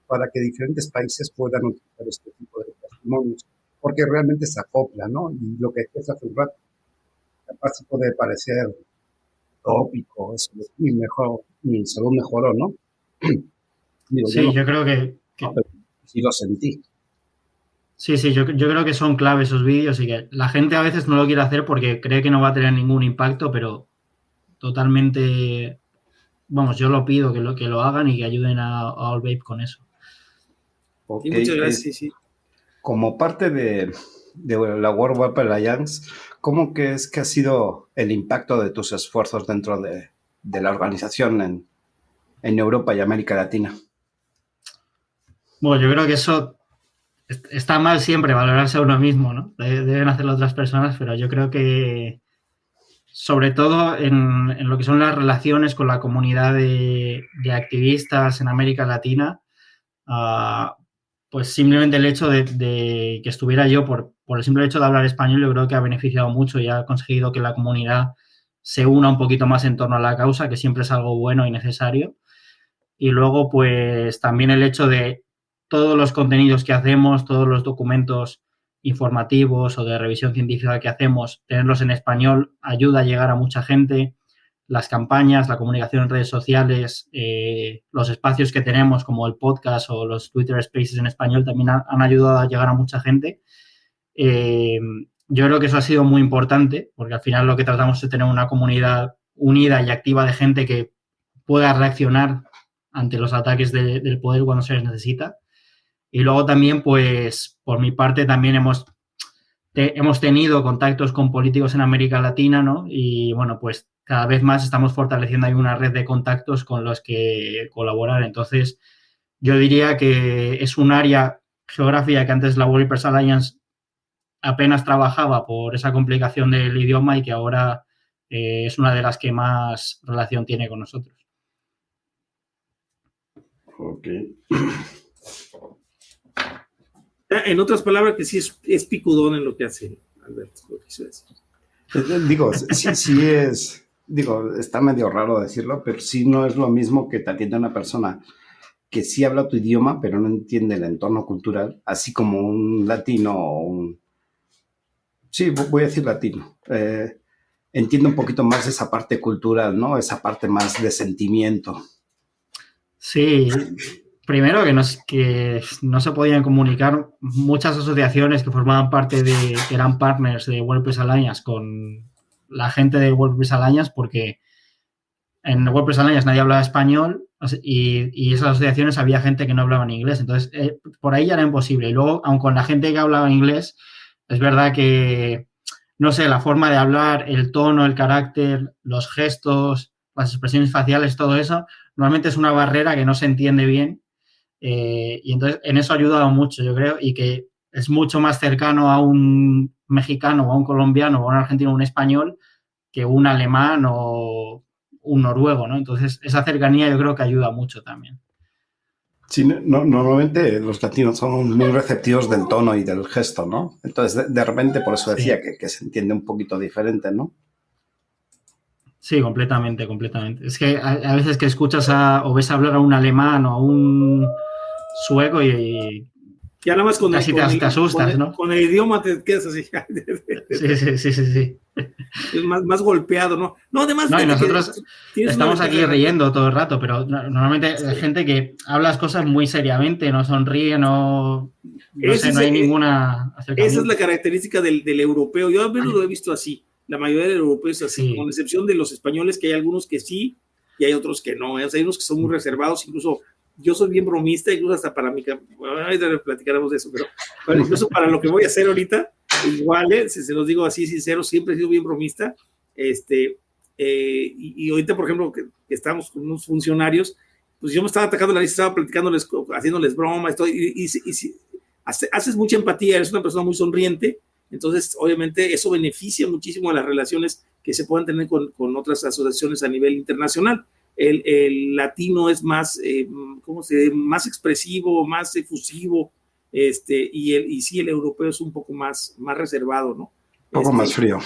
para que diferentes países puedan utilizar este tipo de testimonios, porque realmente se acopla, ¿no? Y lo que decías hace un rato, capaz puede parecer tópico, mi salud mejoró, ¿no? Digo, sí, yo creo que... Sí lo sentí. Sí, yo creo que son clave esos vídeos y que la gente a veces no lo quiere hacer porque cree que no va a tener ningún impacto, pero totalmente, vamos, yo lo pido que lo hagan y que ayuden a All Vape con eso. Okay. Sí, muchas gracias, sí. Como parte de la World Vape Alliance, ¿cómo crees que ha sido el impacto de tus esfuerzos dentro de la organización en Europa y América Latina? Bueno, yo creo que eso está mal siempre, valorarse a uno mismo, ¿no? Deben hacerlo otras personas, pero yo creo que sobre todo en lo que son las relaciones con la comunidad de activistas en América Latina, pues simplemente el hecho de que estuviera yo por el simple hecho de hablar español, yo creo que ha beneficiado mucho y ha conseguido que la comunidad se una un poquito más en torno a la causa, que siempre es algo bueno y necesario. Y luego, pues también el hecho de todos los contenidos que hacemos, todos los documentos informativos o de revisión científica que hacemos, tenerlos en español ayuda a llegar a mucha gente. Las campañas, la comunicación en redes sociales, los espacios que tenemos como el podcast o los Twitter Spaces en español también han ayudado a llegar a mucha gente. Yo creo que eso ha sido muy importante porque al final lo que tratamos es tener una comunidad unida y activa de gente que pueda reaccionar ante los ataques del poder cuando se les necesita. Y luego también, pues, por mi parte, también hemos tenido contactos con políticos en América Latina, ¿no? Y, bueno, pues cada vez más estamos fortaleciendo ahí una red de contactos con los que colaborar. Entonces, yo diría que es un área geográfica que antes la World Vape Alliance apenas trabajaba por esa complicación del idioma y que ahora es una de las que más relación tiene con nosotros. Ok. En otras palabras, que sí es picudón en lo que hace Alberto, lo que quiso decir. Digo, sí es, está medio raro decirlo, pero sí no es lo mismo que te atienda una persona que sí habla tu idioma, pero no entiende el entorno cultural, así como un latino o sí, voy a decir latino. Entiende un poquito más esa parte cultural, ¿no? Esa parte más de sentimiento. Sí, primero que no se podían comunicar muchas asociaciones que formaban parte que eran partners de World Vape Alliance con la gente de World Vape Alliance porque en World Vape Alliance nadie hablaba español y esas asociaciones había gente que no hablaba en inglés. Entonces, por ahí ya era imposible. Y luego, aun con la gente que hablaba inglés, es verdad que, no sé, la forma de hablar, el tono, el carácter, los gestos, las expresiones faciales, todo eso, normalmente es una barrera que no se entiende bien. Y entonces en eso ha ayudado mucho, yo creo, y que es mucho más cercano a un mexicano o a un colombiano o a un argentino o un español que un alemán o un noruego, ¿no? Entonces esa cercanía yo creo que ayuda mucho también. Sí, normalmente los latinos son muy receptivos del tono y del gesto, ¿no? Entonces, de repente, por eso decía que se entiende un poquito diferente, ¿no? Sí, completamente. Es que a veces que escuchas o ves hablar a un alemán o a un sueco y ya nada más casi te asustas, ¿no? Con el idioma te quedas así. Sí. Es más golpeado, ¿no? No, además... No, y nosotros estamos aquí riendo todo el rato, pero normalmente hay gente que habla las cosas muy seriamente, no sonríe, no hay ninguna acercamiento. Esa es la característica del europeo. Yo al menos lo he visto así. La mayoría de los europeos es así, con excepción de los españoles, que hay algunos que sí y hay otros que no. O sea, hay unos que son muy reservados, incluso yo soy bien bromista, incluso hasta para mi... Bueno, ahorita platicaremos de eso, pero incluso para lo que voy a hacer ahorita, igual, se los digo así sincero, siempre he sido bien bromista. Y ahorita, por ejemplo, que estamos con unos funcionarios, pues yo me estaba atacando la risa, estaba platicándoles, haciéndoles broma, y haces mucha empatía, eres una persona muy sonriente, entonces obviamente eso beneficia muchísimo a las relaciones que se puedan tener con otras asociaciones a nivel internacional. El latino es más, más expresivo, más efusivo, y sí, el europeo es un poco más reservado, ¿no? Un poco más frío.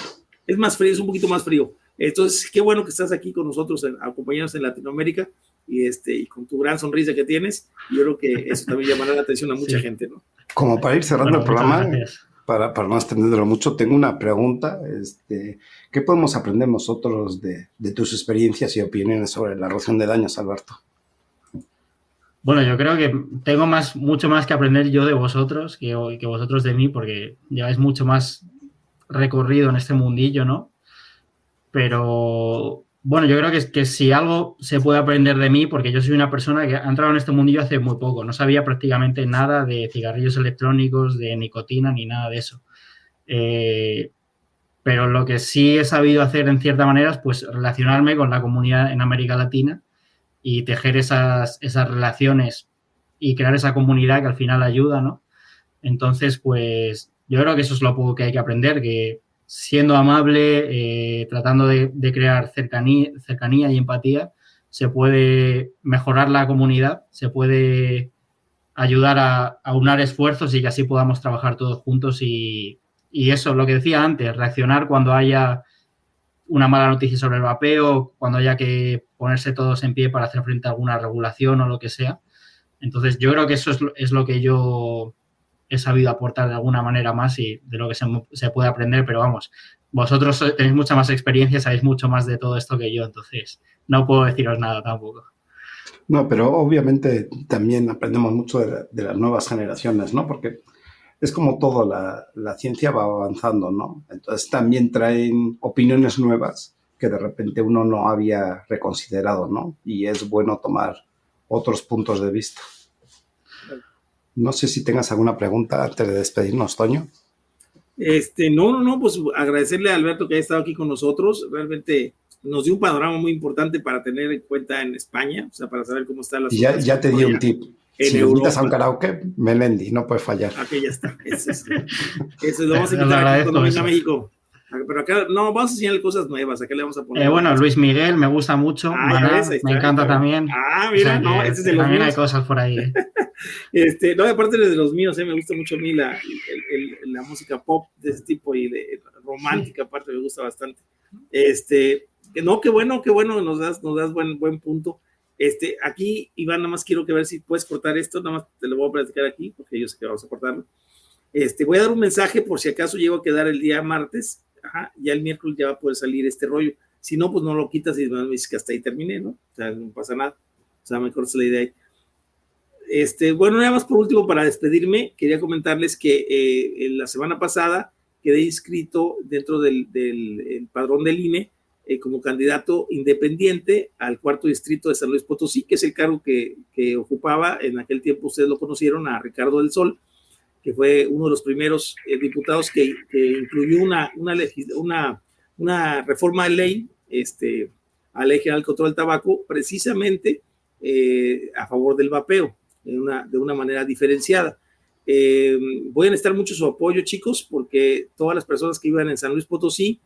Es más frío, es un poquito más frío. Entonces, qué bueno que estás aquí con nosotros, acompañándonos en Latinoamérica, y con tu gran sonrisa que tienes. Yo creo que eso también llamará la atención a mucha gente, ¿no? Como para ir cerrando el programa, para no extenderlo mucho, tengo una pregunta. ¿Qué podemos aprender nosotros de tus experiencias y opiniones sobre la reducción de daños, Alberto? Bueno, yo creo que tengo mucho más que aprender yo de vosotros que vosotros de mí, porque lleváis mucho más recorrido en este mundillo, ¿no? Pero bueno, yo creo que si algo se puede aprender de mí, porque yo soy una persona que ha entrado en este mundillo hace muy poco, no sabía prácticamente nada de cigarrillos electrónicos, de nicotina, ni nada de eso. Pero lo que sí he sabido hacer en cierta manera es pues relacionarme con la comunidad en América Latina y tejer esas relaciones y crear esa comunidad que al final ayuda, ¿no? Entonces, pues yo creo que eso es lo poco que hay que aprender, que siendo amable, tratando de crear cercanía y empatía, se puede mejorar la comunidad, se puede ayudar a unar esfuerzos y que así podamos trabajar todos juntos y eso, lo que decía antes, reaccionar cuando haya una mala noticia sobre el vapeo, cuando haya que ponerse todos en pie para hacer frente a alguna regulación o lo que sea. Entonces, yo creo que eso es lo que yo he sabido aportar de alguna manera más y de lo que se puede aprender, pero vamos, vosotros tenéis mucha más experiencia, sabéis mucho más de todo esto que yo, entonces no puedo deciros nada tampoco. No, pero obviamente también aprendemos mucho de las nuevas generaciones, ¿no? Porque es como todo, la ciencia va avanzando, ¿no? Entonces también traen opiniones nuevas que de repente uno no había reconsiderado, ¿no? Y es bueno tomar otros puntos de vista. No sé si tengas alguna pregunta antes de despedirnos, Toño. No, pues agradecerle a Alberto que haya estado aquí con nosotros. Realmente nos dio un panorama muy importante para tener en cuenta en España, o sea, para saber cómo está la situación. Ya te di un tip. Si le invitas a un karaoke, Melendi, no puedes fallar. Aquí ya está. Eso lo vamos a invitar aquí cuando venga a México. Pero acá, no, vamos a enseñarle cosas nuevas. Acá le vamos a poner. Bueno, Luis Miguel me gusta mucho. Maná, me encanta también. Mira, no, ese es de los también míos. hay cosas por ahí. No, aparte de los míos, me gusta mucho a mí la música pop de ese tipo y de romántica, aparte me gusta bastante. No, qué bueno, nos das buen punto. Aquí, Iván, nada más quiero ver si puedes cortar esto, nada más te lo voy a platicar aquí, porque yo sé que vamos a cortarlo. Voy a dar un mensaje por si acaso llego a quedar el día martes, ya el miércoles ya va a poder salir este rollo. Si no, pues no lo quitas y me dices que hasta ahí terminé, ¿no? O sea, no pasa nada. O sea, me cortas la idea ahí. Bueno, nada más por último, para despedirme, quería comentarles que la semana pasada quedé inscrito dentro del padrón del INE como candidato independiente al 4º distrito de San Luis Potosí, que es el cargo que ocupaba en aquel tiempo, ustedes lo conocieron, a Ricardo del Sol, que fue uno de los primeros diputados que incluyó una reforma de ley a la Ley General del Control del Tabaco, precisamente a favor del vapeo, de una manera diferenciada. Voy a necesitar mucho su apoyo, chicos, porque todas las personas que vivan en San Luis Potosí,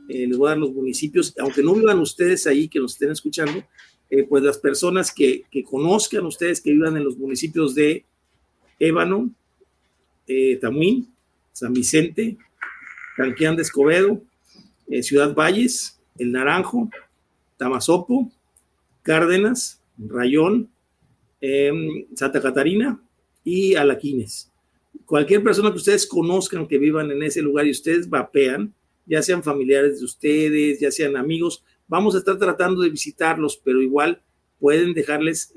les voy a dar los municipios, aunque no vivan ustedes ahí, que nos estén escuchando, pues las personas que conozcan ustedes, que vivan en los municipios de Ébano, Tamuín, San Vicente, Canquián de Escobedo, Ciudad Valles, El Naranjo, Tamazopo, Cárdenas, Rayón, Santa Catarina y Alaquines. Cualquier persona que ustedes conozcan que vivan en ese lugar y ustedes vapean, ya sean familiares de ustedes, ya sean amigos, vamos a estar tratando de visitarlos, pero igual pueden dejarles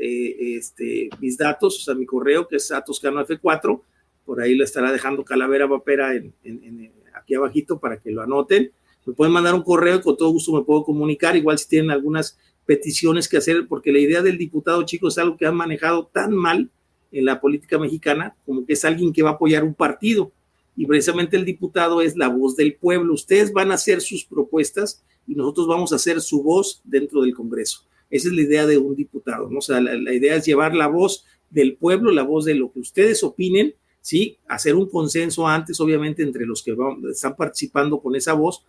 mis datos, o sea, mi correo, que es atoscanof4, por ahí lo estará dejando Calavera Vapera aquí abajito para que lo anoten. Me pueden mandar un correo y con todo gusto me puedo comunicar, igual si tienen algunas peticiones que hacer, porque la idea del diputado, chicos, es algo que han manejado tan mal en la política mexicana, como que es alguien que va a apoyar un partido, y precisamente el diputado es la voz del pueblo. Ustedes van a hacer sus propuestas y nosotros vamos a hacer su voz dentro del Congreso. Esa es la idea de un diputado, ¿no? O sea, la idea es llevar la voz del pueblo, la voz de lo que ustedes opinen, ¿sí? Hacer un consenso antes, obviamente, entre los que están participando con esa voz,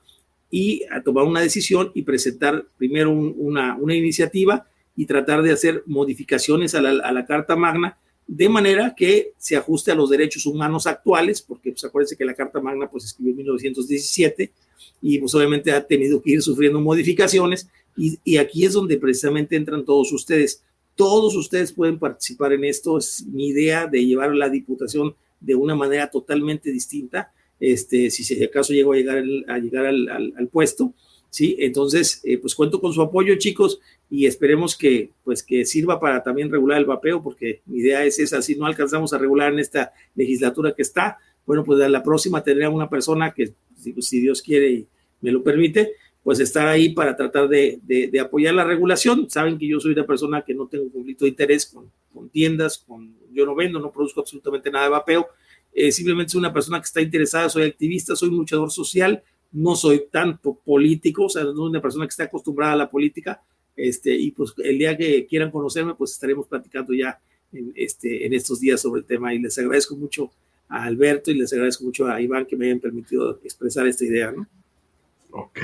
y a tomar una decisión y presentar primero una iniciativa y tratar de hacer modificaciones a la Carta Magna, de manera que se ajuste a los derechos humanos actuales, porque pues acuérdense que la Carta Magna pues se escribió en 1917 y pues obviamente ha tenido que ir sufriendo modificaciones, y aquí es donde precisamente entran todos ustedes. Todos ustedes pueden participar en esto. Es mi idea de llevar la diputación de una manera totalmente distinta, si acaso llego a llegar al puesto, ¿sí? Entonces, pues cuento con su apoyo, chicos, y esperemos que sirva para también regular el vapeo, porque mi idea es esa. Si no alcanzamos a regular en esta legislatura que está, bueno, pues a la próxima tendré a una persona que, si Dios quiere y me lo permite, pues estar ahí para tratar de apoyar la regulación. Saben que yo soy una persona que no tengo conflicto de interés con tiendas, yo no vendo, no produzco absolutamente nada de vapeo, simplemente soy una persona que está interesada, soy activista, soy luchador social, no soy tanto político, o sea, no soy una persona que está acostumbrada a la política, y pues el día que quieran conocerme, pues estaremos platicando ya en estos días sobre el tema, y les agradezco mucho a Alberto y les agradezco mucho a Iván que me hayan permitido expresar esta idea, ¿no? Ok.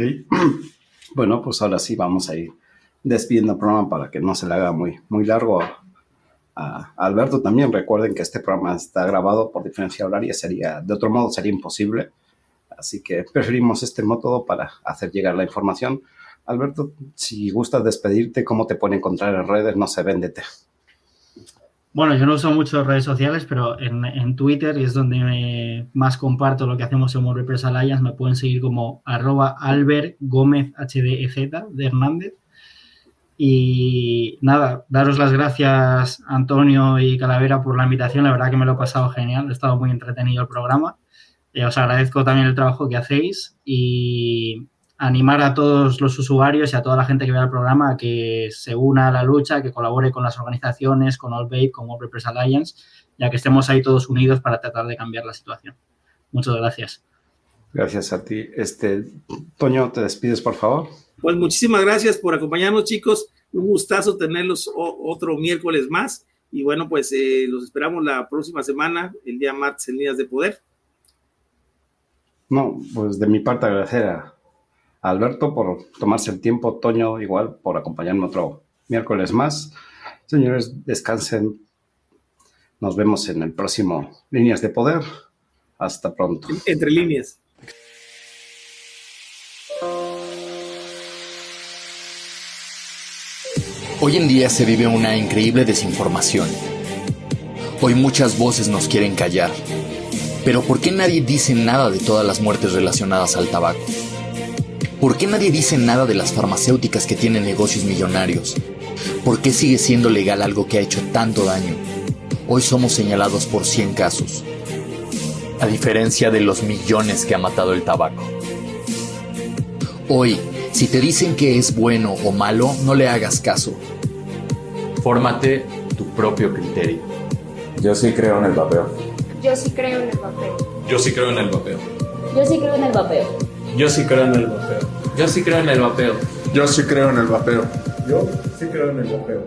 Bueno, pues ahora sí vamos a ir despidiendo el programa para que no se le haga muy, muy largo a Alberto. También recuerden que este programa está grabado por diferencia horaria, de otro modo sería imposible, así que preferimos este método para hacer llegar la información. Alberto, si gustas despedirte, ¿cómo te pueden encontrar en redes? No sé, véndete. Bueno, yo no uso mucho redes sociales, pero en Twitter, y es donde más comparto lo que hacemos en World Repress Alliance, me pueden seguir como @AlbertGómezHDEZ de Hernández. Y nada, daros las gracias, Antonio y Calavera, por la invitación. La verdad que me lo he pasado genial, he estado muy entretenido el programa. Os agradezco también el trabajo que hacéis y animar a todos los usuarios y a toda la gente que vea el programa a que se una a la lucha, que colabore con las organizaciones, con All Vape, con World Repress Alliance, ya que estemos ahí todos unidos para tratar de cambiar la situación. Muchas gracias. Gracias a ti. Toño, ¿te despides, por favor? Pues muchísimas gracias por acompañarnos, chicos. Un gustazo tenerlos otro miércoles más. Y bueno, pues los esperamos la próxima semana, el día martes en Líneas de Poder. No, pues de mi parte agradecer a Alberto por tomarse el tiempo, Toño igual por acompañarme otro miércoles más. Señores, descansen. Nos vemos en el próximo Líneas de Poder. Hasta pronto. Entre líneas. Hoy en día se vive una increíble desinformación. Hoy muchas voces nos quieren callar. Pero ¿por qué nadie dice nada de todas las muertes relacionadas al tabaco? ¿Por qué nadie dice nada de las farmacéuticas que tienen negocios millonarios? ¿Por qué sigue siendo legal algo que ha hecho tanto daño? Hoy somos señalados por 100 casos, a diferencia de los millones que ha matado el tabaco. Hoy, si te dicen que es bueno o malo, no le hagas caso. Fórmate tu propio criterio. Yo sí creo en el vapeo. Yo sí creo en el vapeo. Yo sí creo en el vapeo. Yo sí creo en el vapeo. Yo sí creo en el vapeo. Yo sí creo en el vapeo. Yo sí creo en el vapeo. Yo sí creo en el vapeo.